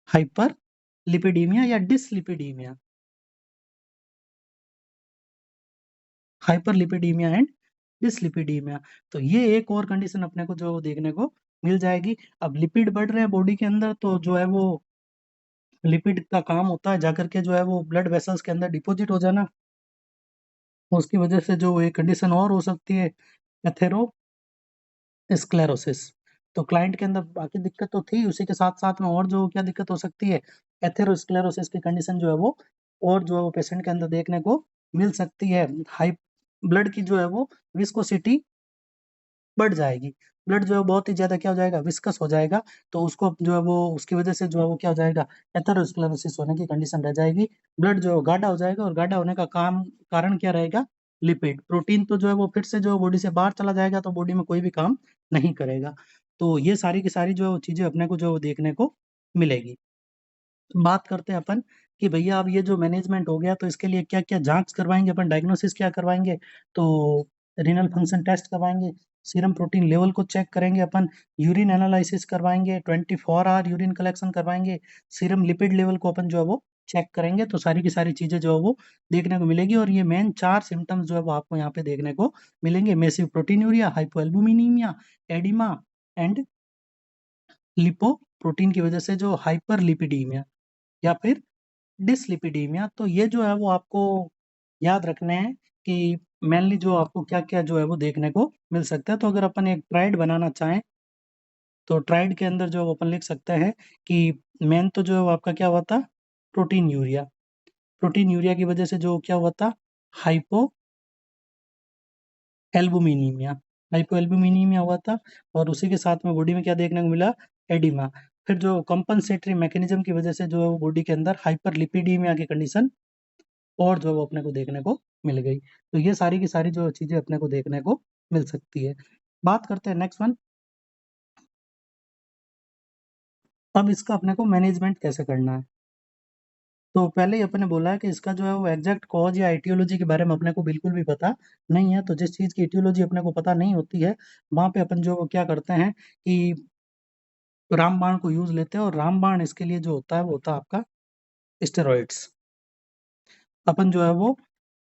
हाइपर लिपिडीमिया या dyslipidaemia, hyper lipidaemia and dyslipidaemia. तो ये एक और कंडीशन अपने को जो देखने को मिल जाएगी। अब लिपिड बढ़ रहे हैं बॉडी के अंदर, तो जो है वो लिपिड का काम होता है जाकर के जो है वो ब्लड वेसल्स के अंदर डिपॉजिट हो जाना। उसकी वजह से जो एक कंडीशन और हो सकती है, एथेरोस्क्लेरोसिस। तो क्लाइंट के अंदर बाकी दिक्कत तो थी, उसी के साथ साथ में और जो क्या दिक्कत हो सकती है, एथेरोस्क्लेरोसिस की कंडीशन जो है वो, और जो है वो पेशेंट के अंदर देखने को मिल सकती है। हाई ब्लड की जो है वो विस्कोसिटी बढ़ जाएगी। ब्लड जो है बहुत ही ज़्यादा क्या हो जाएगा, विस्कस हो जाएगा, तो उसको जो है वो उसकी वजह से जो है वो क्या हो जाएगा, एथेरोस्क्लेरोसिस होने की कंडीशन रह जाएगी। ब्लड जो है गाढ़ा हो जाएगा और गाढ़ा होने का कारण क्या रहेगा, लिपिड। प्रोटीन तो जो है वो फिर से जो है बॉडी से बाहर चला जाएगा, तो बॉडी में कोई भी काम नहीं करेगा। तो ये सारी की सारी जो है वो चीज़ें अपने को जो है वो देखने को मिलेगी। बात करते हैं अपन कि भैया अब ये जो मैनेजमेंट हो गया, तो इसके लिए क्या-क्या जाँच करवाएँगे अपन, डायग्नोसिस क्या करवाएँगे? तो रीनल फंक्शन टेस्ट करवाएँगे, सीरम प्रोटीन लेवल को चेक करेंगे अपन, यूरिन एनालिसिस करवाएँगे, 24 आवर यूरिन कलेक्शन करवाएँगे, सीरम लिपिड लेवल को अपन जो है वो चेक करेंगे, तो सारी की सारी चीज़ें जो है वो देखने को मिलेगी और ये मेन 4 सिम्पटम्स जो है वो आपको यहाँ पे देखने को मिलेंगे। Massive proteinuria, hypoalbuminaemia, oedema and lipoprotein की वजह से जो हाइपरलिपिडीमिया या फिर डिसलिपिडीमिया। तो ये जो है वो आपको याद रखने हैं कि मेनली जो आपको क्या-क्या जो है वो देखने को मिल सकता है। तो अगर अपन एक ट्रायड बनाना चाहें, तो ट्रायड के अंदर जो अपन लिख सकते हैं कि मेन तो जो है वो आपका क्या हुआ था, प्रोटीनयूरिया। प्रोटीनयूरिया की वजह से जो क्या हुआ था, हाइपोएल्बुमिनीमिया। हाइपोएल्बुमिनीमिया हुआ था और उसी के साथ में बॉडी में क्या देखने को मिला, एडिमा। फिर जो कंपनसेटरी मैकेनिज़्म की वजह से जो है वो बॉडी के अंदर हाइपरलिपिडीमिया की कंडीशन और जो है वो अपने को देखने को मिल गई। तो ये सारी की सारी जो चीज़ें अपने को देखने को मिल सकती है। बात करते हैं नेक्स्ट वन, अब इसका अपने को मैनेजमेंट कैसे करना है? तो पहले ही अपने बोला है कि इसका जो है वो एग्ज़ैक्ट कॉज़ या एटियोलॉजी के बारे में अपने को बिल्कुल भी पता नहीं है। तो जिस चीज़ की एटियोलॉजी अपने को पता नहीं होती है, वहाँ पे अपन जो वो क्या करते हैं कि रामबाण को यूज़ लेते हैं और रामबाण इसके लिए जो होता है वो होता है आपका स्टेरॉइड्स। अपन जो है वो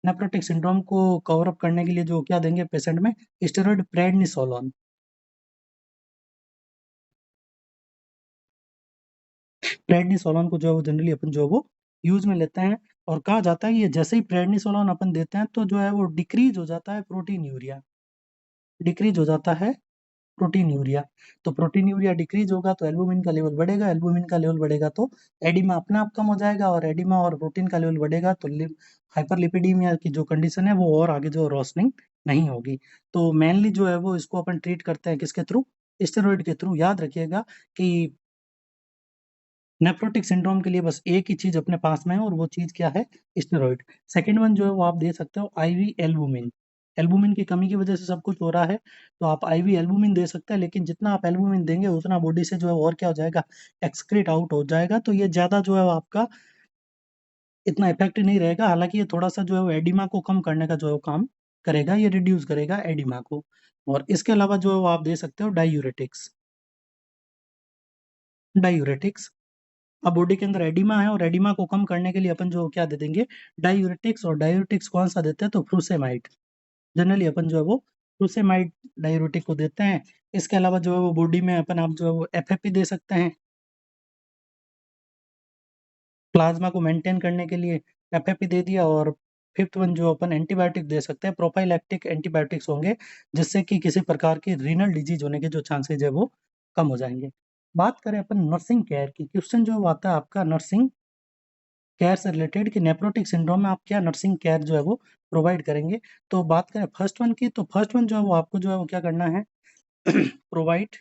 नेफ्रोटिक सिंड्रोम को कवर अप करने के लिए जो क्या देंगे पेशेंट में, स्टेरॉइड प्रेडनिसोलोन। प्रेडनिसोलोन को जो है वो जनरली अपन जो है वो यूज़ में लेते हैं और कहा जाता है कि ये जैसे ही प्रेडनिसोलोन अपन देते हैं तो जो है वो डिक्रीज़ हो जाता है प्रोटीनयूरिया, डिक्रीज़ हो जाता है प्रोटीनयूरिया। तो प्रोटीनयूरिया डिक्रीज़ होगा तो एल्बुमिन का लेवल बढ़ेगा, एल्बुमिन का लेवल बढ़ेगा तो एडिमा अपने आप कम हो जाएगा और एडिमा और प्रोटीन का लेवल बढ़ेगा तो हाइपरलिपिडीमिया की जो कंडीशन है वो और आगे जो वर्सनिंग नहीं होगी। तो मेनली जो है वो इसको अपन ट्रीट करते हैं किसके थ्रू? स्टेरॉइड के थ्रू। याद रखिएगा कि नेफ्रोटिक सिंड्रोम के लिए बस एक ही चीज़ अपने पास में है और वो चीज़ क्या है? स्टेरॉइड। सेकंड वन जो है वो आप दे सकते हो आईवी एल्बुमिन। एल्बुमिन की कमी की वजह से सब कुछ हो रहा है, तो आप आईवी एल्बुमिन दे सकते हैं, लेकिन जितना आप एल्बुमिन देंगे उतना बॉडी से जो है और क्या हो जाएगा? एक्सक्रीट आउट हो जाएगा, तो ये ज़्यादा जो है वो आपका इतना इफ़ेक्टिव नहीं रहेगा। हालाँकि ये थोड़ा-सा जो है वो एडिमा को कम करने का जो है वो काम करेगा, ये रिड्यूस करेगा एडिमा को। और इसके अलावा जो है वो आप दे सकते हो डाययूरेटिक्स। डाययूरेटिक्स अब बॉडी के अंदर एडिमा है और एडिमा को कम करने के लिए अपन जो क्या दे देंगे, डाययूरेटिक्स। और डाययूरेटिक्स कौन-सा देते हैं तो फ्रूसेमाइड। जनरली अपन जो है वो फ्रूसेमाइड डाययूरेटिक को देते हैं। इसके अलावा जो है वो बॉडी में अपन आप जो है वो एफएपी दे सकते हैं। प्लाज़्मा को मेंटेन करने के लिए एफएपी दे दिया और फिफ्थ वन जो अपन एंटीबायोटिक दे सकते हैं, प्रोफाइलैक्टिक एंटीबायोटिक्स होंगे, जिससे कि किसी प्रकार की रीनल डिजीज़ होने के जो चांसेज़ है वो कम हो जाएँगे। बात करें अपन नर्सिंग केयर की, क्वेश्चन जो आता है आपका नर्सिंग केयर से रिलेटेड कि नेफ्रोटिक सिंड्रोम में आप क्या नर्सिंग केयर जो है वो प्रोवाइड करेंगे। तो बात करें फर्स्ट वन की, तो फर्स्ट वन जो है वो आपको जो है वो क्या करना है प्रोवाइड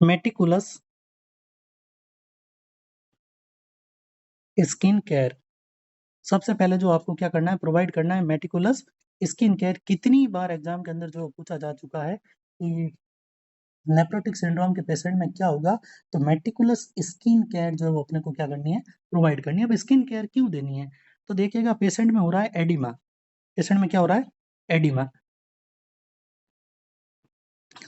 मेटिकुलस स्किन केयर। सबसे पहले जो आपको क्या करना है, प्रोवाइड करना है मेटिकुलस स्किन केयर। कितनी बार एग्ज़ाम के अंदर जो पूछा जा चुका है कि नेफ्रोटिक सिंड्रोम के पेशेंट में क्या होगा, तो मेटिकुलस स्किन केयर जो है वो अपने को क्या करनी है, प्रोवाइड करनी है। अब स्किन केयर क्यों देनी है? तो देखिएगा पेशेंट में हो रहा है एडिमा, पेशेंट में क्या हो रहा है? एडिमा।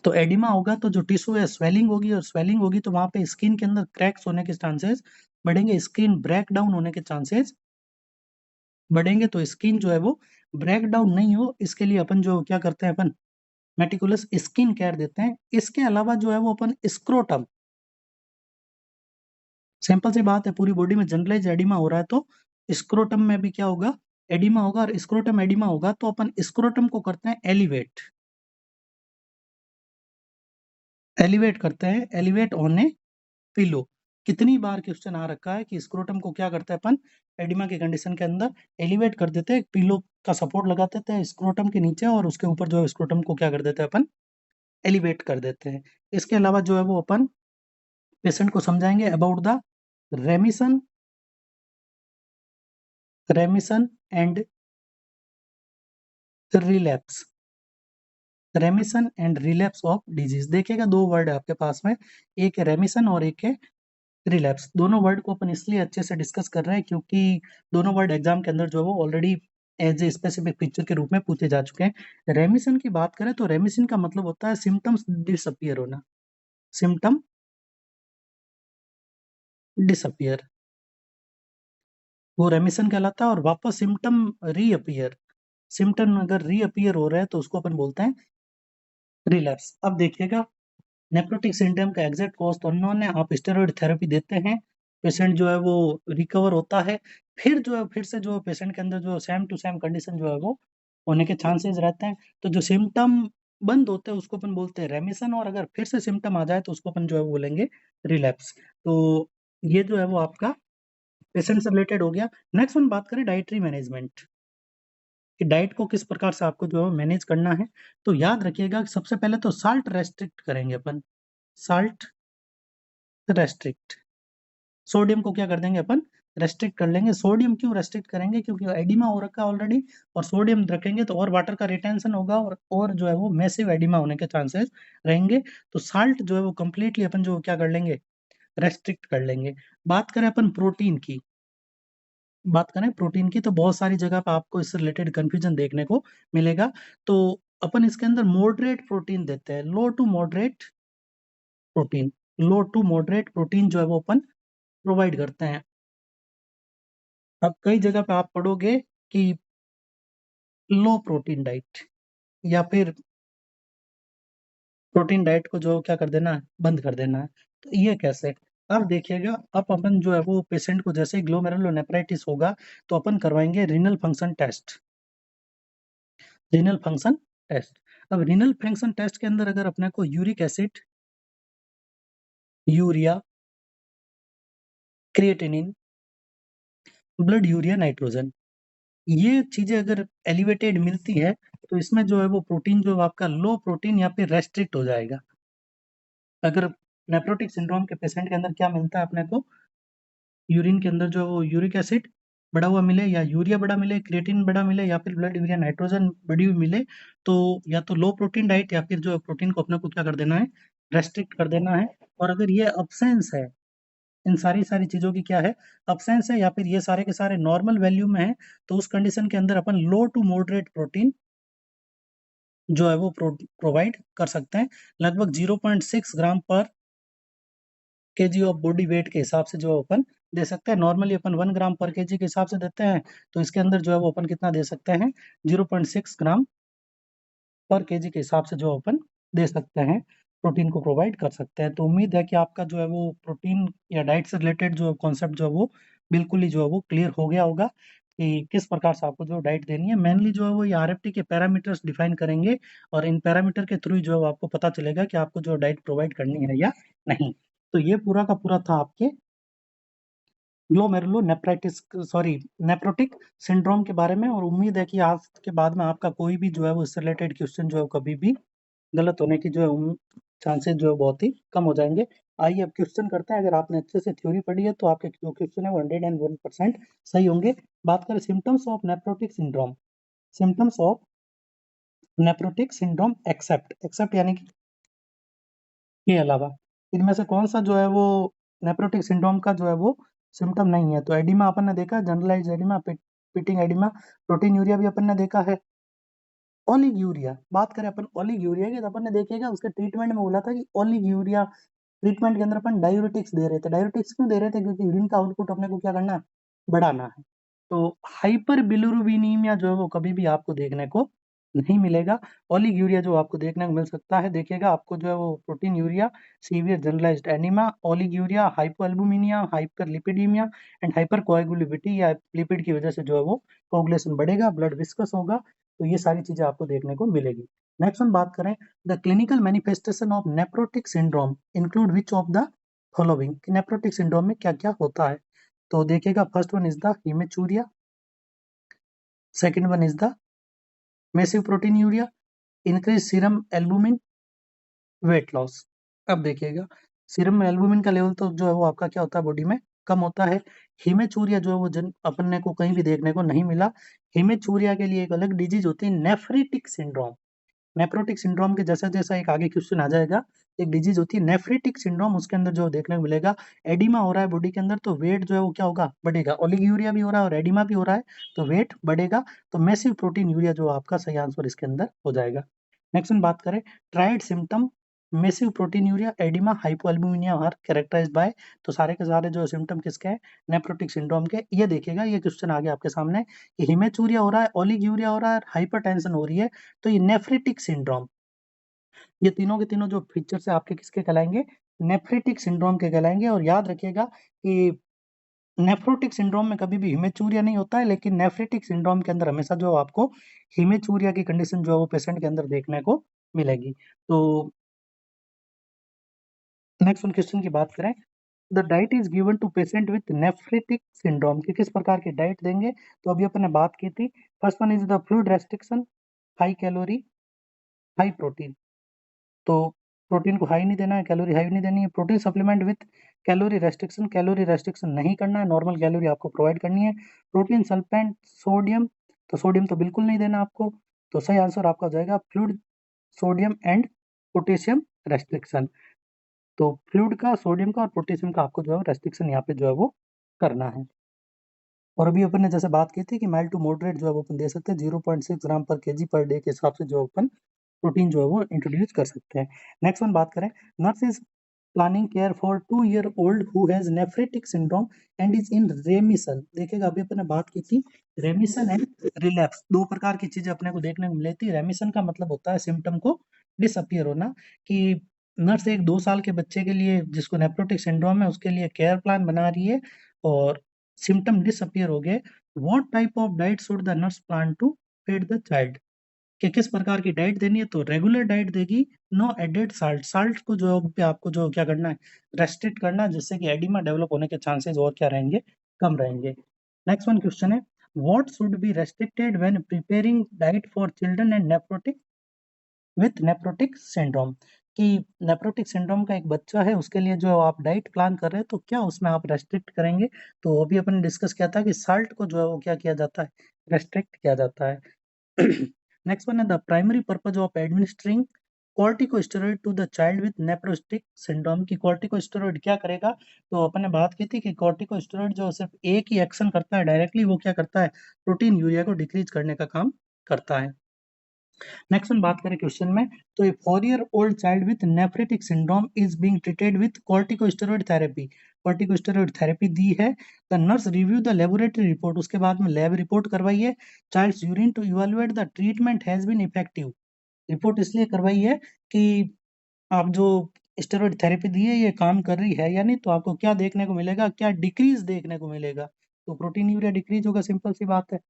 तो एडिमा होगा तो जो टिश्यू है स्वेलिंग होगी और स्वेलिंग होगी तो वहाँ पे स्किन के अंदर क्रैक्स होने के चांसेस बढ़ेंगे, स्किन ब्रेक डाउन होने के चांसेस बढ़ेंगे। तो स्किन जो है वो ब्रेक डाउन नहीं हो, इसके लिए अपन जो क्या करते हैं, अपन मेटिकुलस स्किन केयर देते हैं। इसके अलावा जो है वो अपन स्क्रोटम, सिंपल सी बात है, पूरी बॉडी में जनरलाइज़ एडिमा हो रहा है तो स्क्रोटम में भी क्या होगा? एडिमा होगा और स्क्रोटम एडिमा होगा तो अपन स्क्रोटम को करते हैं एलिवेट, एलिवेट करते हैं, एलिवेट ऑन ए पिलो। कितनी बार क्वेश्चन आ रखा है कि स्क्रोटम को क्या करते हैं अपन एडिमा की कंडीशन के अंदर एलिवेट कर देते हैं, पिलो का सपोर्ट लगा देते हैं स्क्रोटम के नीचे और उसके ऊपर जो है स्क्रोटम को क्या कर देते हैं अपन एलिवेट कर देते हैं। इसके अलावा जो है वो अपन पेशेंट को समझाएंगे about the रेमिशन रेमिशन and relapse रेमिशन and relapse of disease. देखिएगा दो वर्ड है आपके पास में, एक है रेमिशन और एक है रिलैप्स। दोनों वर्ड को अपन इसलिए अच्छे से डिस्कस कर रहे हैं क्योंकि दोनों वर्ड एग्जाम के अंदर जो है वो already as a specific picture के रूप में पूछे जा चुके हैं। रेमिशन की बात करें तो रेमिशन का मतलब होता है सिम्टम्स डिसअपियर होना, सिम्टम डिसअपियर, वो रेमिशन कहलाता है। और वापस सिम्टम रीअपियर, सिम्टम अगर रीअपियर हो रहा है तो उसको अपन बोलते हैं रिलैप्स। अब देखिएगा नेफ्रोटिक सिंड्रोम का एग्जैक्ट कॉज तो अननोन है, आप स्टेरॉइड थेरेपी देते हैं, पेशेंट जो है वो रिकवर होता है, फिर जो है फिर से जो पेशेंट के अंदर जो सेम टू सेम कंडीशन जो है वो होने के चांसेस रहते हैं। तो जो सिम्टम बंद होते हैं उसको अपन बोलते हैं रेमिशन, और अगर फिर से सिम्टम आ जाए तो उसको अपन जो है वो बोलेंगे रिलैप्स। तो ये जो है वो आपका पेशेंट से रिलेटेड हो गया। नेक्स्ट वन बात करें डाइटरी मैनेजमेंट, कि डाइट को किस प्रकार से आपको जो है मैनेज करना है। तो याद रखिएगा सबसे पहले तो साल्ट रेस्ट्रिक्ट करेंगे अपन, साल्ट रेस्ट्रिक्ट। सोडियम को क्या कर देंगे अपन रेस्ट्रिक्ट कर लेंगे। सोडियम क्यों रेस्ट्रिक्ट करेंगे, क्योंकि एडिमा हो रखा है ऑलरेडी, और सोडियम रखेंगे तो और वाटर का रिटेंशन होगा और जो है वो मैसिव एडिमा होने के चांसेस रहेंगे। तो साल्ट जो है वो कंप्लीटली अपन जो क्या कर लेंगे रेस्ट्रिक्ट कर लेंगे। बात करें अपन प्रोटीन की, बात करें प्रोटीन की तो बहुत सारी जगह पे आपको इससे रिलेटेड कंफ्यूजन देखने को मिलेगा। तो अपन इसके अंदर मॉडरेट प्रोटीन देते हैं, low to moderate protein, low to moderate protein जो है वो अपन प्रोवाइड करते हैं। अब कई जगह पे आप पढ़ोगे कि लो प्रोटीन डाइट या फिर प्रोटीन डाइट को जो क्या कर देना है बंद कर देना है। तो ये कैसे, अब देखिएगा अब अपन जो है वो पेशेंट को जैसे ग्लोमेरुलोनेफ्राइटिस होगा तो अपन करवाएंगे renal function test, renal function test. अब रीनल फंक्शन टेस्ट के अंदर अगर अपने को uric acid, urea, creatinine, blood urea, nitrogen, ये चीजें अगर एलिवेटेड मिलती है तो इसमें जो है वो प्रोटीन जो आपका लो प्रोटीन या फिर रेस्ट्रिक्ट हो जाएगा। अगर नेफ्रोटिक सिंड्रोम के पेशेंट के अंदर क्या मिलता है अपने को, यूरिन के अंदर जो वो यूरिक एसिड बढ़ा हुआ मिले या यूरिया बड़ा मिले, क्रिएटिन बड़ा मिले या फिर ब्लड यूरिया नाइट्रोजन बढ़ी हुई मिले, तो या तो लो प्रोटीन डाइट या फिर जो प्रोटीन को अपने को क्या कर देना है रेस्ट्रिक्ट कर देना है। और अगर ये अब्सेंस है, इन सारी सारी चीजों की क्या है अब्सेंस है, या फिर ये सारे के सारे नॉर्मल वैल्यू में है, तो उस कंडीशन के अंदर अपन लो टू मॉडरेट प्रोटीन जो है वो प्रोवाइड कर सकते हैं। लगभग 0.6 ग्राम पर केजी ऑफ बॉडी वेट के हिसाब से जो अपन दे सकते हैं। नॉर्मली अपन 1 ग्राम पर केजी के हिसाब से देते हैं, तो इसके अंदर जो है वो अपन कितना दे सकते हैं 0.6 ग्राम पर केजी के हिसाब से जो अपन दे सकते हैं, प्रोटीन को प्रोवाइड कर सकते हैं। तो उम्मीद है कि आपका जो है वो प्रोटीन या डाइट से रिलेटेड जो कॉन्सेप्ट जो है वो बिल्कुल ही जो है वो क्लियर हो गया होगा कि किस प्रकार से आपको जो डाइट देनी है। मेनली जो है वो ये आरएफटी के पैरामीटर्स डिफाइन करेंगे और इन पैरामीटर के थ्रू जो है वो आपको पता चलेगा कि आपको जो डाइट प्रोवाइड करनी है या नहीं। तो ये पूरा का पूरा था आपके ग्लोमेरुलोनेफ्राइटिस सॉरी नेफ्रोटिक सिंड्रोम के बारे में। और उम्मीद है कि आज के बाद में आपका कोई भी जो है वो इससे रिलेटेड क्वेश्चन जो है कभी भी गलत होने की जो है चांसेस जो है बहुत ही कम हो जाएंगे। आइए अब क्वेश्चन करते हैं। अगर आपने अच्छे से थ्योरी पढ़ी है तो आपके जो क्वेश्चन है वो 101% सही होंगे। बात करें symptoms of nephrotic syndrome, symptoms of nephrotic syndrome except, except यानी कि के अलावा इनमें से कौन सा जो है वो नेफ्रोटिक सिंड्रोम का जो है वो सिम्टम नहीं है। तो एडिमा अपन ने देखा, generalise oedema, pitting oedema, proteinuria भी अपन ने देखा है। ओलिग यूरिया, बात करें अपन ओलिग यूरिया की तो अपन ने देखेगा उसके ट्रीटमेंट में बोला था कि ओलिग यूरिया ट्रीटमेंट के अंदर अपन डायूरेटिक्स दे रहे थे। डायूरेटिक्स क्यों दे रहे थे, क्योंकि यूरिन का आउटपुट अपने को क्या करना है बढ़ाना है। तो हाइपर बिलिरुबिनीमिया जो है वो कभी भी आपको देखने को नहीं मिलेगा। ओलिग यूरिया जो आपको देखने को मिल सकता है, देखिएगा आपको जो है वो proteinuria, severe generalised oedema, oliguria, hypoalbuminaemia, hyperlipidaemia and hypercoagulability या लिपिड की वजह से जो है वो कोगुलेशन बढ़ेगा, ब्लड विस्कस होगा। तो ये सारी चीजें आपको देखने को मिलेगी। नेक्स्ट हम बात करें the clinical manifestation of nephrotic syndrome include which of the following कि नेफ्रोटिक सिंड्रोम में क्या क्या होता है। तो देखिएगा, first one is the haematuria, second one is the massive proteinuria, increase serum albumin, weight loss. अब देखिएगा, सीरम एल्बुमिन का लेवल तो जो है वो आपका क्या होता है, बॉडी में कम होता है। हीमेचूरिया जो है वो जन अपन को कहीं भी देखने को नहीं मिला। हीमेचूरिया के लिए एक अलग डिजीज होती है नेफ्रिटिक सिंड्रोम। नेफ्रोटिक सिंड्रोम के जैसा जैसा एक आगे क्वेश्चन आ जाएगा, एक डिजीज होती है नेफ्रिटिक सिंड्रोम, उसके अंदर जो देखने को मिलेगा, एडिमा हो रहा है बॉडी के अंदर, तो वेट जो है वो क्या होगा, बढ़ेगा। ओलिगोयूरिया भी हो रहा है और एडिमा भी हो रहा है, तो वेट बढ़ेगा। तो मैसिव प्रोटीन यूरिया जो आपका सही आंसर इसके अंदर हो जाएगा। नेक्स्ट हम बात करें, triad symptom massive proteinuria oedema hypoalbuminaemia are characterised by. तो सारे के सारे जो सिम्टम किसके हैं, नेफ्रोटिक सिंड्रोम के। ये देखिएगा, ये क्वेश्चन आ गया आपके सामने कि हिमेचूरिया हो रहा है, ओलिगोयूरिया हो रहा है, हाइपरटेंशन हो रही है, तो ये नेफ्रिटिक सिंड्रोम, ये तीनों के तीनों जो फीचर्स है आपके किसके कहलाएंगे, नेफ्रिटिक सिंड्रोम के कहलाएंगे। और याद रखिएगा कि नेफ्रोटिक सिंड्रोम में कभी भी हिमेचूरिया नहीं होता है, लेकिन नेफ्रिटिक सिंड्रोम के अंदर हमेशा जो आपको हिमेचूरिया की कंडीशन जो है वो पेशेंट के अंदर देखने को मिलेगी। तो नेक्स्ट वन क्वेश्चन की बात करें, the diet is given to patient with nephritic syndrome, कि किस प्रकार की डाइट देंगे। तो अभी अपन ने बात की थी, first one is the fluid restriction, high calorie, high protein. तो प्रोटीन को हाई नहीं देना है, कैलोरी हाई नहीं देनी है। Protein supplement with calorie restriction नहीं करना है, नॉर्मल कैलोरी आपको प्रोवाइड करनी है। प्रोटीन सल्फेंट सोडियम, तो सोडियम तो बिल्कुल नहीं देना आपको। तो सही आंसर आपका हो जाएगा fluid sodium and potassium restriction. तो फ्लूइड का, सोडियम का और पोटेशियम का आपको जो है रेस्ट्रिक्शन यहाँ पे जो है वो करना है। और अभी अपन ने जैसे बात की थी कि माइल्ड टू मॉडरेट जो है वो अपन दे सकते हैं 0.6 ग्राम पर केजी पर डे के हिसाब से जो अपन प्रोटीन जो है वो इंट्रोड्यूस कर सकते हैं। नेक्स्ट वन बात करें, nurse is planning care for 2 year old who has nephritic syndrome and is in रेमिशन। देखिएगा, अभी अपन ने बात की थी रेमिशन एंड रिलैप्स, दो प्रकार की चीजें अपने को देखने को मिली थी। रेमिशन का मतलब होता है सिम्टम को डिसअपियर होना, कि नर्स एक 2 साल के बच्चे के लिए जिसको नेफ्रोटिक सिंड्रोम है उसके लिए केयर प्लान बना रही है और सिम्टम डिसअपियर हो गए। What type of diet should the nurse plan to feed the child, कि किस प्रकार की डाइट देनी है। तो रेगुलर डाइट देगी, नो एडेड साल्ट, साल्ट को जो पे आपको जो क्या करना है, रेस्ट्रिक्ट करना है, जिससे कि एडिमा डेवलप होने के चांसेस और क्या रहेंगे, कम रहेंगे। नेक्स्ट वन क्वेश्चन है, what should be restricted when preparing diet for children and nephrotic with nephrotic syndrome, कि नेफ्रोटिक सिंड्रोम का एक बच्चा है उसके लिए जो आप डाइट प्लान कर रहे हैं तो क्या उसमें आप रेस्ट्रिक्ट करेंगे। तो अभी अपन ने डिस्कस किया था कि साल्ट को जो है वो क्या किया जाता है, रेस्ट्रिक्ट किया जाता है। नेक्स्ट वन है the primary purpose of administering corticosteroid to the child with nephrotic syndrome, की कॉर्टिकोस्टेरॉइड क्या करेगा। तो अपन ने बात की थी कि कॉर्टिकोस्टेरॉइड जो सिर्फ एक ही एक्शन करता है डायरेक्टली, वो क्या करता है, प्रोटीन यूरिया को डिक्रीज करने का काम करता है। नेक्स्ट हम बात करें क्वेश्चन में, तो a 4 year old child with nephritic syndrome is being treated with corticosteroid therapy, corticosteroid therapy दी है। The nurse review the laboratory report, उसके बाद में लैब रिपोर्ट करवाई है। Child's urine to evaluate the treatment has been effective, report इसलिए करवाई है कि आप जो स्टेरॉइड थेरेपी दी है ये काम कर रही है या नहीं। तो आपको क्या देखने को मिलेगा, क्या डिक्रीज देखने को मिलेगा, तो प्रोटीन यूरिया डिक्रीज होगा, सिंपल सी बात है।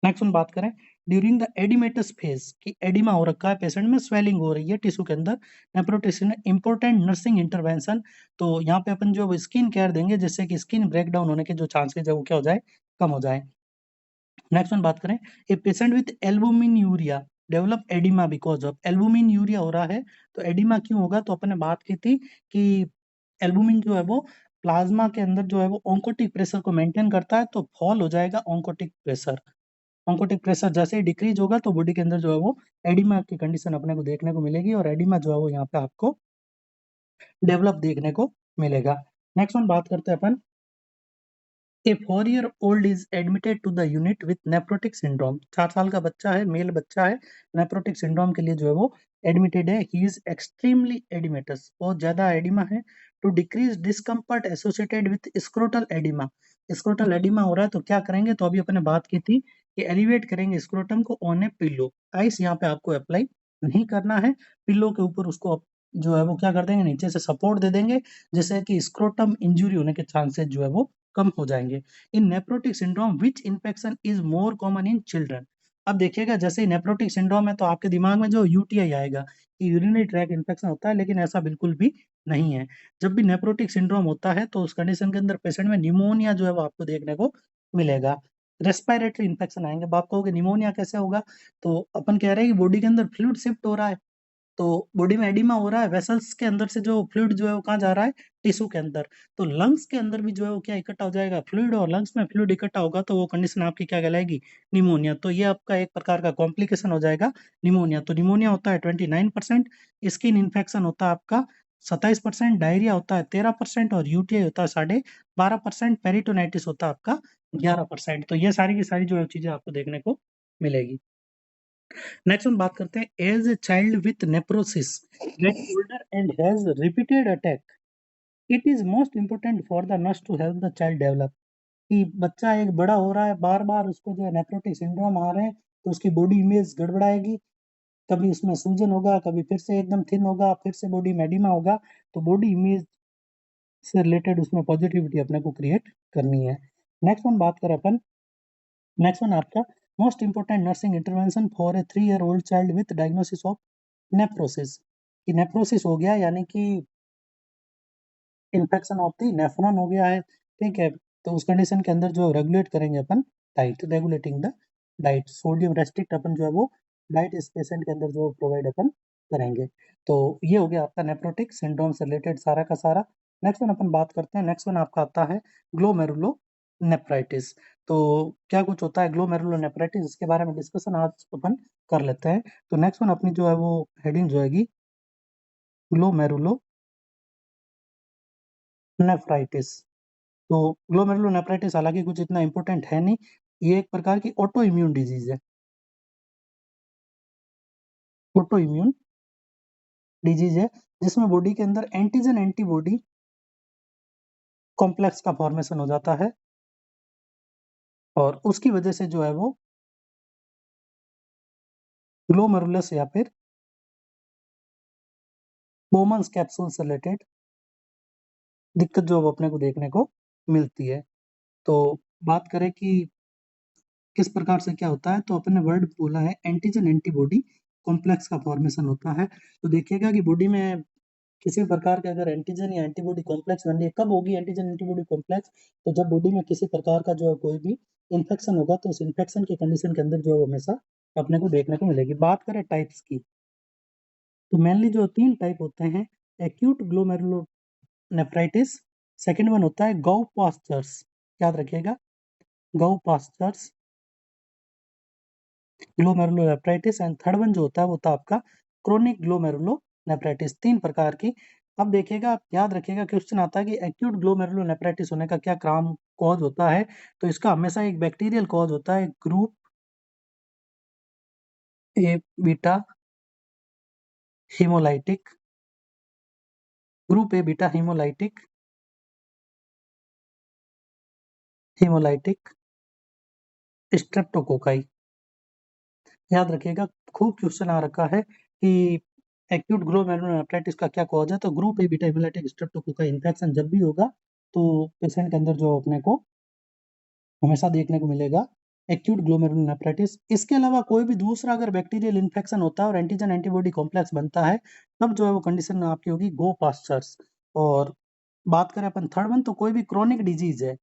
नेक्स्ट हम बात करें, ड्यूरिंग द एडिमेटस फेज, कि एडिमा हो रखा है पेशेंट में, स्वेलिंग हो रही है टिश्यू के अंदर, नेफ्रोटिक्स इंपॉर्टेंट नर्सिंग इंटरवेंशन। तो यहाँ पे अपन जो स्किन केयर देंगे जिससे कि स्किन ब्रेक डाउन होने के जो चांसेस है वो क्या हो जाए, कम हो जाए। नेक्स्ट वन बात करें, a patient with albumin urea develop oedema because of, albumin urea हो रहा है तो एडिमा क्यों होगा। तो अपन ने बात की थी कि एल्बुमिन जो है वो प्लाज्मा के अंदर जो है वो ऑन्कोटिक प्रेशर को मेंटेन करता है, तो फॉल हो जाएगा ऑन्कोटिक प्रेशर। ऑन्कोटिक प्रेशर जैसे ही डिक्रीज होगा तो बॉडी के अंदर जो है वो एडिमा की कंडीशन अपने को देखने को मिलेगी और एडिमा जो है वो यहाँ पे आपको डेवलप देखने को मिलेगा। नेक्स्ट वन बात करते हैं अपन, a 4 year old is admitted to the unit with nephrotic syndrome, 4 साल का बच्चा है, मेल बच्चा है, नेफ्रोटिक सिंड्रोम के लिए जो है वो एडमिटेड है। ही इज एक्सट्रीमली एडिमेटस, बहुत ज्यादा एडिमा है। To decrease discomfort associated with scrotal oedema, scrotal oedema हो रहा है तो क्या करेंगे। तो अभी अपन ने बात की थी कि एलिवेट करेंगे स्क्रोटम को ऑन ए पिल्लो, आइस यहाँ पे आपको अप्लाई नहीं करना है, पिल्लो के ऊपर उसको जो है वो क्या कर देंगे, नीचे से सपोर्ट दे देंगे, जिससे कि स्क्रोटम इंजुरी होने के चांसेस जो है वो कम हो जाएंगे। In nephrotic syndrome which infection is more common in children, अब देखिएगा जैसे ही नेफ्रोटिक सिंड्रोम है तो आपके दिमाग में जो यूटीआई आएगा कि यूरिनरी ट्रैक इन्फेक्शन होता है, लेकिन ऐसा बिल्कुल भी नहीं है। जब भी नेफ्रोटिक सिंड्रोम होता है तो उस कंडीशन के अंदर पेशेंट में निमोनिया जो है वो आपको देखने को मिलेगा। रेस्पिरेटरी इन्फेक्शन आएँगे। अब आप कहोगे निमोनिया कैसे होगा? तो अपन कह रहे हैं कि बॉडी के अंदर फ्लूइड शिफ्ट हो रहा है। तो बॉडी में एडिमा हो रहा है, वेसल्स के अंदर से जो फ्लूइड जो है वो कहाँ जा रहा है? टिश्यू के अंदर। तो लंग्स के अंदर भी जो है वो क्या इकट्ठा हो जाएगा? फ्लूइड, और लंग्स में फ्लूइड इकट्ठा होगा तो वो कंडीशन आपकी क्या कहलाएगी? निमोनिया। तो ये आपका एक प्रकार का कॉम्प्लिकेशन हो जाएगा निमोनिया। तो निमोनिया होता है 29%, स्किन इन्फेक्शन होता है आपका 27%, डायरिया होता है 13% और यूटीआई होता है 12.5%, पेरिटोनाइटिस होता है आपका 11%। तो ये सारी की सारी जो है चीज़ें आपको देखने को मिलेगी। नेक्स्ट हम बात करते हैं as a child with nephrosis get older and has repeated attack, it is most important for the nurse to help the child develop. कि बच्चा एक बड़ा हो रहा है, बार बार उसको जो है नेप्रोटिक सिंड्रोम आ रहे हैं, तो उसकी बॉडी इमेज गड़बड़ाएगी। कभी उसमें सूजन होगा, कभी फिर से एकदम थिन होगा, फिर से बॉडी में एडिमा होगा। तो बॉडी इमेज से रिलेटेड उसमें पॉजिटिविटी अपने को क्रिएट करनी है। नेक्स्ट वन बात करें अपन, नेक्स्ट वन आपका most important nursing intervention for a 3 year old child with diagnosis of nephrosis. कि नेफ्रोसिस हो गया यानी कि इन्फेक्शन ऑफ द नेफ्रॉन हो गया है, ठीक है? तो उस कंडीशन के अंदर जो रेगुलेट करेंगे अपन diet, regulating the diet, sodium restrict अपन जो है वो डाइट इस पेशेंट के अंदर जो प्रोवाइड अपन करेंगे। तो ये हो गया आपका नेफ्रोटिक सिंड्रोम से रिलेटेड सारा का सारा। नेक्स्ट वन अपन बात करते हैं, नेक्स्ट वन आपका आता है ग्लोमेरुलोनेफ्राइटिस। तो क्या कुछ होता है ग्लोमेरुलोनेफ्राइटिस, इसके बारे में डिस्कशन आज अपन कर लेते हैं। तो नेक्स्ट वन अपनी जो है वो हेडिंग जो आएगी ग्लोमेरुलोनेफ्राइटिस। तो ग्लोमेरुलोनेफ्राइटिस हालाँकि कुछ इतना इम्पोर्टेंट है नहीं, ये एक प्रकार की ऑटो इम्यून डिज़ीज़ है। ऑटो इम्यून डिज़ीज़ है, जिसमें बॉडी के अंदर एंटीजन एंटीबॉडी कॉम्प्लेक्स का फॉर्मेशन हो जाता है और उसकी वजह से जो है वो ग्लोमेरुलस या फिर बोमन्स कैप्सूल से रिलेटेड दिक्कत जो अब अपने को देखने को मिलती है। तो बात करें कि किस प्रकार से क्या होता है, तो अपन ने वर्ड बोला है एंटीजन एंटीबॉडी कॉम्प्लेक्स का फॉर्मेशन होता है। तो देखिएगा कि बॉडी में किसी प्रकार का अगर एंटीजन या एंटीबॉडी कॉम्प्लेक्स बन रही है, कब होगी एंटीजन एंटीबॉडी कॉम्प्लेक्स? तो जब बॉडी में किसी प्रकार का जो है कोई भी इन्फेक्शन होगा, तो उस इन्फेक्शन की कंडीशन के अंदर जो है वो हमेशा अपने को देखने को मिलेगी। बात करें टाइप्स की, तो मेनली जो 3 टाइप होते हैं, एक्यूट ग्लोमेरुलोनेफ्राइटिस, सेकंड वन होता है गाउ पास्चर्स, याद रखिएगा गाउ pastures glomerulonephritis, and third one जो होता है वो होता है आपका क्रोनिक ग्लोमेरुलोनेफ्राइटिस। 3 प्रकार की। अब देखिएगा, आप याद रखिएगा क्वेश्चन आता है कि एक्यूट ग्लोमेरुलोनेफ्राइटिस होने का क्या काम कॉज होता है? तो इसका हमेशा एक बैक्टीरियल कॉज होता है, group A beta haemolytic, group A beta haemolytic streptococci. याद रखिएगा, खूब क्वेश्चन आ रखा है कि एक्यूट ग्लोमेरुलोनेफ्राइटिस का क्या कॉज है? तो group A beta haemolytic streptococci infection जब भी होगा, तो पेशेंट के अंदर जो अपने को हमेशा देखने को मिलेगा एक्यूट ग्लोमेरुलोनेफ्राइटिस। इसके अलावा कोई भी दूसरा अगर बैक्टीरियल इन्फेक्शन होता है और एंटीजन एंटीबॉडी कॉम्प्लेक्स बनता है, तब जो है वो कंडीशन आपकी होगी गो पास्चर्स। और बात करें अपन थर्ड वन, तो कोई भी क्रोनिक डिजीज़ है,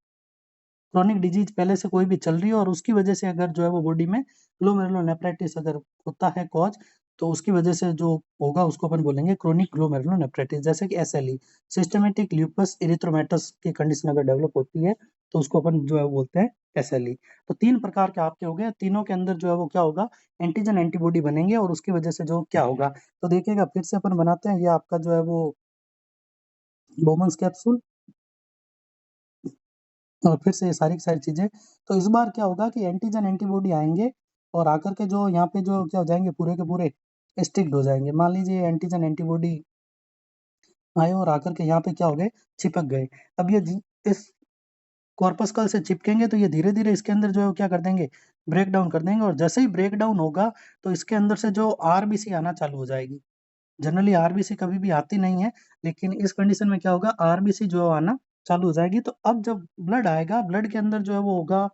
क्रोनिक डिजीज़ पहले से कोई भी चल रही है और उसकी वजह से अगर जो है वो बॉडी में ग्लोमेरुलोनेफ्राइटिस अगर होता है कॉज, तो उसकी वजह से जो होगा उसको अपन बोलेंगे क्रोनिक ग्लोमेरुलोनेफ्राइटिस। जैसे कि एसएलई, सिस्टमैटिक ल्यूपस एरिथ्रोमेटस की कंडीशन अगर डेवलप होती है, तो उसको अपन जो है वो बोलते हैं एसएलई। तो 3 प्रकार के आपके हो गए, तीनों के अंदर जो है वो क्या होगा, एंटीजन एंटीबॉडी बनेंगे और उसकी वजह से जो क्या होगा। तो देखिएगा फिर से अपन बनाते हैं, ये आपका जो है वो बोमन्स कैप्सूल और फिर से ये सारी की सारी चीज़ें। तो इस बार क्या होगा कि एंटीजन एंटीबॉडी आएँगे और आकर के जो यहाँ पे जो क्या हो जाएँगे, पूरे के पूरे स्टिक्ड हो जाएँगे। मान लीजिए एंटीजन एंटीबॉडी आए और आकर के यहाँ पे क्या हो गए, चिपक गए। अब ये जी इस कॉर्पस्कल से चिपकेंगे तो ये धीरे-धीरे इसके अंदर जो है वो क्या कर देंगे, ब्रेक डाउन कर देंगे और जैसे ही ब्रेक डाउन होगा, तो इसके अंदर से जो आरबीसी आना चालू हो जाएगी। जनरली आरबीसी कभी भी आती नहीं है, लेकिन इस कंडीशन में क्या होगा, आरबीसी जो है आना चालू हो जाएगी। तो अब जब ब्लड आएगा, ब्लड के अंदर जो है वो होगा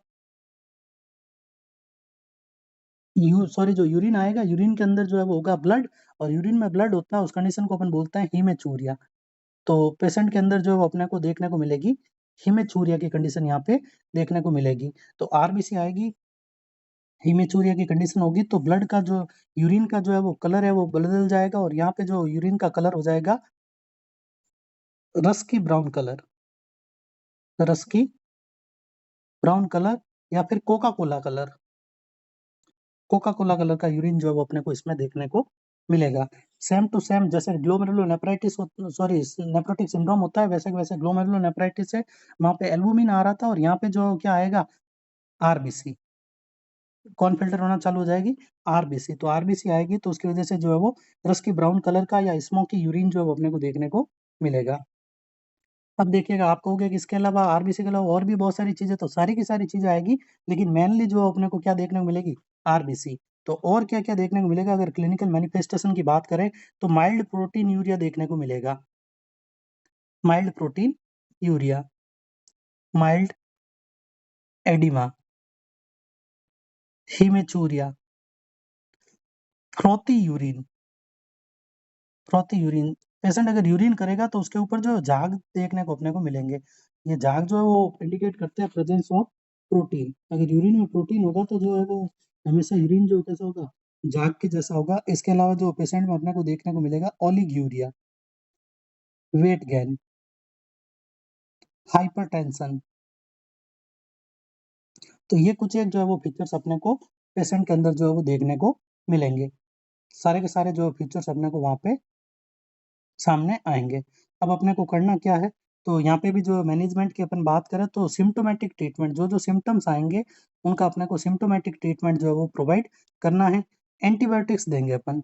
जो यूरिन आएगा, यूरिन के अंदर जो है वो होगा ब्लड, और यूरिन में ब्लड होता है, उस कंडीशन को अपन बोलते हैं हीमेचूरिया। तो पेशेंट के अंदर जो है वो अपने को देखने को मिलेगी हीमेचूरिया की कंडीशन यहाँ पे देखने को मिलेगी। तो आरबीसी आएगी, हीमेचूरिया की कंडीशन होगी, तो ब्लड का जो यूरिन का जो है वो कलर है वो बदल जाएगा, और यहाँ पे जो यूरिन का कलर हो जाएगा risky brown colour, risky brown colour, या फिर Coca Cola colour, Coca Cola colour का यूरिन जो है वो अपने को इसमें देखने को मिलेगा। सेम टू सेम जैसे ग्लोमेरुलोनेफ्राइटिस सॉरी नेफ्रोटिक सिंड्रोम होता है, वैसे के वैसे ग्लोमेरुलोनेफ्राइटिस है, वहां पे एल्बुमिन आ रहा था, और यहाँ पे जो क्या आएगा आरबीसी, कौन फिल्टर होना चालू हो जाएगी आरबीसी। तो आरबीसी आएगी तो उसकी वजह से जो है वो रस्की ब्राउन कलर का या स्मोकी यूरिन जो है वो अपने को देखने को मिलेगा। अब देखिएगा, आप कहोगे कि इसके अलावा आरबीसी के अलावा और भी बहुत सारी चीजें, तो सारी की सारी चीजें आएगी, लेकिन मेनली जो अपने को क्या देखने को मिलेगी आरबीसी। तो और क्या क्या देखने को मिलेगा, अगर क्लिनिकल मैनिफेस्टेशन की बात करें तो माइल्ड प्रोटीन यूरिया देखने को मिलेगा, mild proteinuria, mild oedema, haematuria, frothy urine, frothy urine. Patient अगर यूरिन करेगा तो उसके ऊपर जो झाग देखने को अपने को मिलेंगे, ये झाग जो है वो इंडिकेट करते हैं प्रेजेंस ऑफ प्रोटीन। अगर यूरिन में प्रोटीन होगा तो जो है वो हमेशा यूरिन जो कैसा होगा झाग के जैसा होगा। इसके अलावा जो पेशेंट में अपने को देखने को मिलेगा ओलिग्यूरिया, वेट गेन, हाइपरटेंशन। तो ये कुछ एक जो है वो फीचर्स अपने को पेशेंट के अंदर जो है वो देखने को मिलेंगे। सारे के सारे जो फीचर्स अपने को वहाँ पे सामने आएँगे। अब अपने को करना क्या है, तो यहाँ पे भी जो मैनेजमेंट की अपन बात करें तो सिम्प्टोमेटिक ट्रीटमेंट, जो-जो सिम्पटम्स आएँगे, उनका अपने को सिम्प्टोमेटिक ट्रीटमेंट जो है वो प्रोवाइड करना है। एंटीबायोटिक्स देंगे अपन,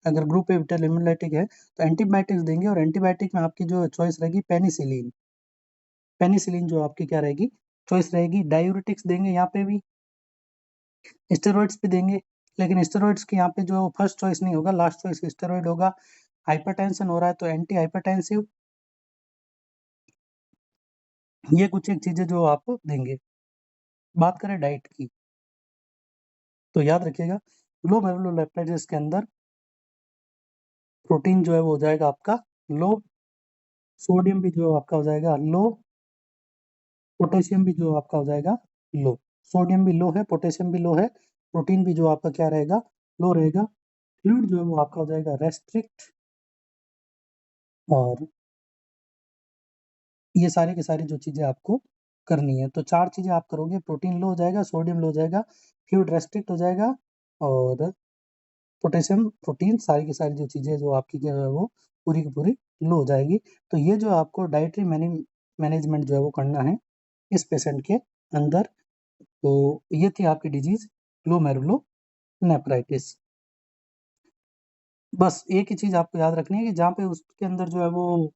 अगर ग्रुप ए बीटा हेमोलाइटिक है, तो एंटीबायोटिक्स देंगे, और एंटीबायोटिक में आपकी जो चॉइस रहेगी पेनिसिलिन। पेनिसिलिन जो आपकी क्या रहेगी, चॉइस रहेगी। डाययूरेटिक्स देंगे यहाँ पे भी, स्टेरॉइड्स भी देंगे, लेकिन स्टेरॉइड्स की यहाँ पे जो फर्स्ट चॉइस नहीं होगा, लास्ट चॉइस स्टेरॉइड होगा। हाइपरटेंशन हो रहा है तो एंटी हाइपरटेंसिव, ये कुछ एक चीज़ें जो आप देंगे। बात करें डाइट की, तो याद रखिएगा ग्लोमेरुलोनेफ्राइटिस के अंदर प्रोटीन जो है वो हो जाएगा आपका लो, सोडियम भी जो आपका हो जाएगा लो, पोटेशियम भी जो आपका हो जाएगा लो। सोडियम भी लो है, पोटेशियम भी लो है, प्रोटीन भी जो आपका क्या रहेगा लो रहेगा। फ्लूइड जो है वो आपका हो जाएगा रेस्ट्रिक्ट, और ये सारी की सारी जो चीज़ें आपको करनी है। तो 4 चीज़ें आप करोगे, प्रोटीन लो हो जाएगा, सोडियम लो हो जाएगा, फ्लूइड रेस्ट्रिक्ट हो जाएगा, और पोटेशियम, प्रोटीन, सारी की सारी जो चीज़ें जो आपकी जो है वो पूरी की पूरी लो हो जाएगी। तो ये जो आपको डाइटरी मैनेजमेंट जो है वो करना है इस पेशेंट के अंदर। तो ये थी आपकी डिजीज़ ग्लोमेरुलोनेफ्राइटिस। बस एक ही चीज़ आपको याद रखनी है कि जहाँ पे उसके अंदर जो है वो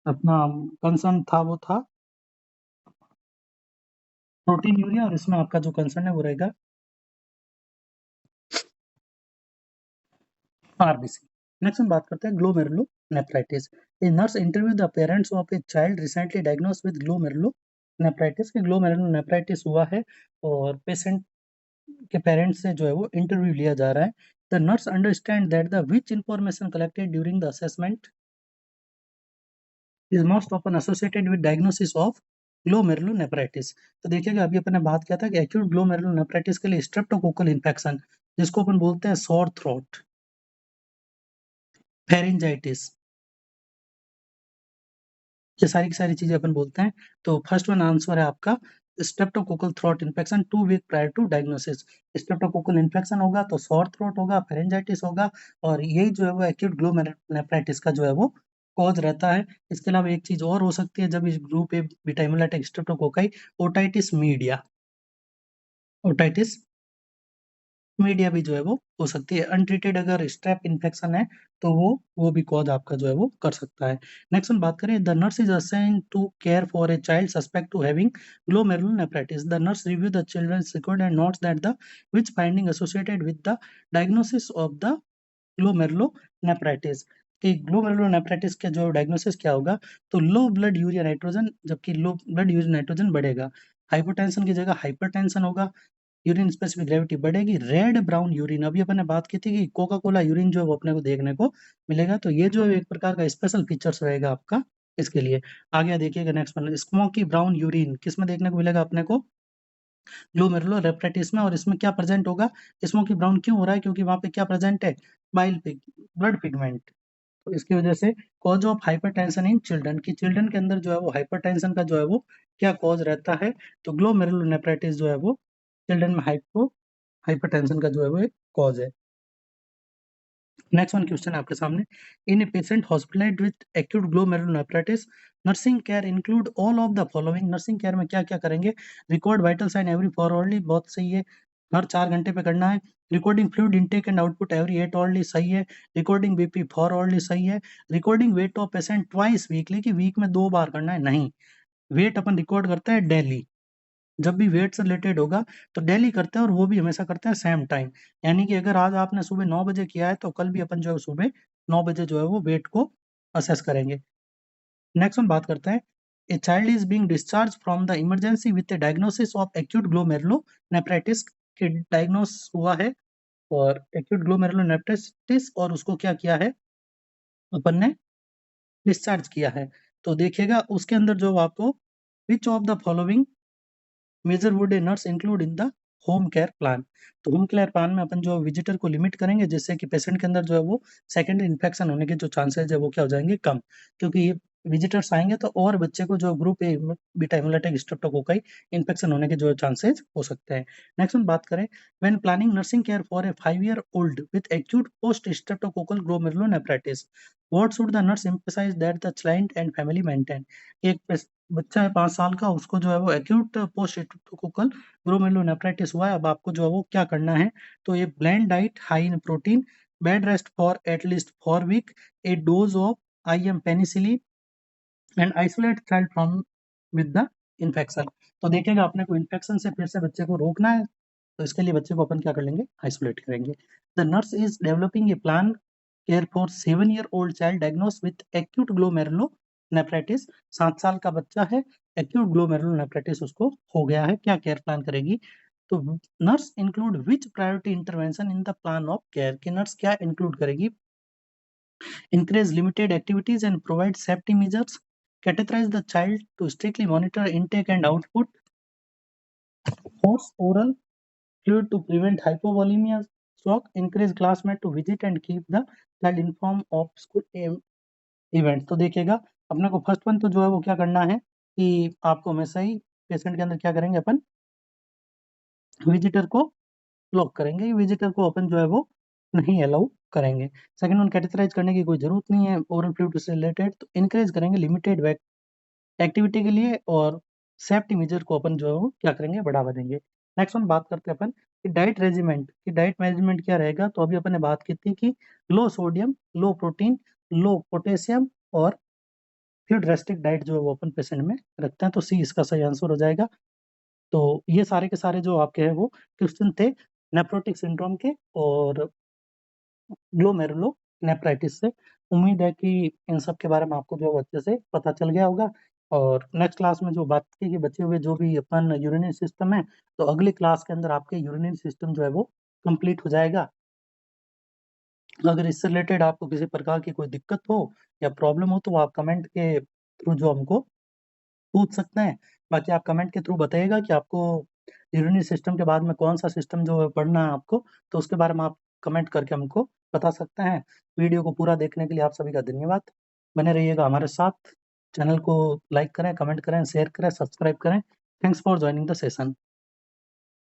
अपना कंसर्न था वो था प्रोटीन यूरिया, और इसमें आपका जो कंसर्न है वो रहेगा आरबीसी। नेक्स्ट हम बात करते हैं glomerulonephritis. A nurse interview the parents of a child recently diagnosed with glomerulonephritis, कि ग्लोमेरुलोनेफ्राइटिस हुआ है, और पेशेंट के पेरेंट्स से जो है वो इंटरव्यू लिया जा रहा है। The nurse understand that the which information collected during the assessment is most often associated with diagnosis of glomerulonephritis. तो देखिएगा, अभी अपन ने बात किया था कि एक्यूट ग्लोमेरुलोनेफ्राइटिस के लिए स्ट्रेप्टोकोकल इन्फेक्शन, जिसको अपन बोलते हैं सॉर थ्रोट, फेरिंजाइटिस, ये सारी की सारी चीजें अपन बोलते हैं। तो फर्स्ट वन आंसर है आपका streptococcal throat infection 2 week prior to diagnosis. Streptococcal infection होगा तो सॉर थ्रोट होगा, फेरिंजाइटिस होगा, और यही जो है वो एक्यूट ग्लोमेरुलोनेफ्राइटिस का जो है वो कॉज रहता है। इसके अलावा एक चीज और हो सकती है, जब इस group A beta haemolytic streptococci, otitis media, otitis media भी जो है वो हो सकती है। अनट्रीटेड अगर स्ट्रेप इन्फेक्शन है तो वो भी कॉज आपका जो है वो कर सकता है। नेक्स्ट हम बात करें, the nurse is assigned to care for a child suspect to having glomerulonephritis. The nurse review the children's record and notes that the which finding associated with the diagnosis of the glomerulonephritis, कि glomerulonephritis का जो diagnosis क्या होगा, तो low blood urea nitrogen, जबकि low blood urea nitrogen बढ़ेगा। Hypotension की जगह हाइपरटेंशन होगा, यूरिन स्पेसिफिक ग्रेविटी बढ़ेगी। रेड ब्राउन यूरिन, अभी अपन ने बात की थी कि कोका कोला यूरिन जो है वो अपने को देखने को मिलेगा, तो ये जो है एक प्रकार का स्पेशल फीचर्स रहेगा आपका इसके लिए। आगे देखिएगा नेक्स्ट वाला, स्मोकी ब्राउन यूरिन किसमें देखने को मिलेगा अपने को? ग्लोमेरुलोनेफ्राइटिस में। और इसमें क्या प्रेजेंट होगा? स्मोकी ब्राउन क्यों हो रहा है? क्योंकि वहां पे क्या प्रेजेंट है? Bile pig, blood pigment. तो इसकी वजह से cause of hypertension in children, की चिल्ड्रन के अंदर जो है वो हाइपरटेंशन का जो है वो क्या कॉज रहता है? तो ग्लोमेरुलोनेफ्राइटिस जो है वो चिल्ड्रन में हाइपरटेंशन का जो है वो एक कॉज है। नेक्स्ट वन क्वेश्चन है आपके सामने, in a patient hospitalised with acute glomerulonephritis nursing care include all of the following. Nursing care में क्या क्या करेंगे? Record vital sign every 4 hourly, बहुत सही है, हर 4 घंटे पे करना है। Recording fluid intake and output every 8 hourly, सही है। रिकॉर्डिंग बीपी 4 आवरली, सही है। Recording weight of patient twice weekly, की वीक में 2 बार करना है, नहीं। वेट अपन रिकॉर्ड करते हैं डेली, जब भी वेट से रिलेटेड होगा तो डेली करते हैं, और वो भी हमेशा करते हैं सेम टाइम। यानी कि अगर आज आपने सुबह 9 बजे किया है तो कल भी अपन जो है सुबह 9 बजे जो है वो वेट को असेस करेंगे। नेक्स्ट हम बात करते हैं, a child is being discharge from the emergency with A diagnosis of acute glomerulonephritis, के डायग्नोस हुआ है और एक्यूट ग्लोमेरुलोनेफ्राइटिस, और उसको क्या किया है अपन ने? डिस्चार्ज किया है। तो देखिएगा उसके अंदर जो आपको which of the following measure would a nurse include in the home care plan. तो होम केयर प्लान में अपन जो विजिटर को लिमिट करेंगे, जिससे कि पेशेंट के अंदर जो है वो सेकेंडरी इन्फेक्शन होने के जो चांसेस है वो क्या हो जाएंगे? कम। क्योंकि ये विजिटर्स आएंगे तो और बच्चे को जो group A beta haemolytic streptococci infection होने के जो चांसेस हो सकते हैं। नेक्स्ट हम बात करें, when planning nursing care for a 5-year-old with acute post streptococcal glomerulonephritis, what should the nurse emphasise that the client and family maintain. एक बच्चा है 5 साल का, उसको जो है वो एक्यूट पोस्ट स्ट्रेप्टोकोकल ग्लोमेरुलोनेफ्राइटिस हुआ है। अब आपको जो है वो क्या करना है? तो ये bland diet high in protein, bed rest for at least 4 week, a dose of IM penicillin and isolate child from with the infection. तो देखिएगा अपने को इन्फेक्शन से फिर से बच्चे को रोकना है, तो इसके लिए बच्चे को अपन क्या कर लेंगे? आइसोलेट करेंगे। The nurse is developing a plan care for 7-year-old child diagnosed with acute glomerulonephritis. 7 साल का बच्चा है, एक्यूट ग्लोमेरुलोनेफ्राइटिस उसको हो गया है, क्या केयर प्लान करेगी? तो nurse include which priority intervention in the plan of care, की नर्स क्या इंक्लूड करेगी? encourage limited activities and provide safety measures, catheterize the child to strictly monitor intake and output, force oral fluid to prevent hypovolemia shock, encourage classmate to visit and keep the child informed of school events। तो देखिएगा अपने को first one तो जो है वो क्या करना है कि आपको हमेशा ही पेशेंट के अंदर क्या करेंगे अपन? विजिटर को ब्लॉक करेंगे, विजिटर को अपन जो है वो नहीं अलाउ करेंगे। सेकंड वन, कैटेगराइज करने की कोई जरूरत नहीं है ओरल फ्लूइड से रिलेटेड, तो इनकरेज करेंगे लिमिटेड एक्टिविटी के लिए, और सेफ्टी मेजर को अपन जो है वो क्या करेंगे? बढ़ावा देंगे। नेक्स्ट वन बात करते हैं अपन कि डाइट रेजिमेंट, की डाइट मैनेजमेंट क्या रहेगा? तो अभी अपन ने बात की थी कि लो सोडियम, लो प्रोटीन, लो पोटेशियम और फ्लूइड रेस्ट्रिक्ट डाइट जो है वो अपन पेशेंट में रखते हैं, तो सी इसका सही आंसर हो जाएगा। तो ये सारे के सारे जो आपके हैं वो क्वेश्चन थे नेफ्रोटिक सिंड्रोम के और ग्लोमेरुलोनेफ्राइटिस से। उम्मीद है कि इन सब के बारे में आपको जो है अच्छे से पता चल गया होगा। और नेक्स्ट क्लास में जो बात की कि बचे हुए जो भी अपन यूरिनरी सिस्टम है, तो अगली क्लास के अंदर आपके यूरिनरी सिस्टम जो है वो कंप्लीट हो जाएगा। अगर इससे रिलेटेड आपको किसी प्रकार की कोई दिक्कत हो या प्रॉब्लम हो तो आप कमेंट के थ्रू जो हमको पूछ सकते हैं। बाकी आप कमेंट के थ्रू बताइएगा कि आपको यूरिनरी सिस्टम के बाद में कौन-सा सिस्टम जो है पढ़ना है आपको, तो उसके बारे में आप कमेंट करके हमको बता सकते हैं। वीडियो को पूरा देखने के लिए आप सभी का धन्यवाद। बने रहिएगा हमारे साथ। चैनल को लाइक करें, कमेंट करें, शेयर करें, सब्सक्राइब करें। Thanks for joining the session.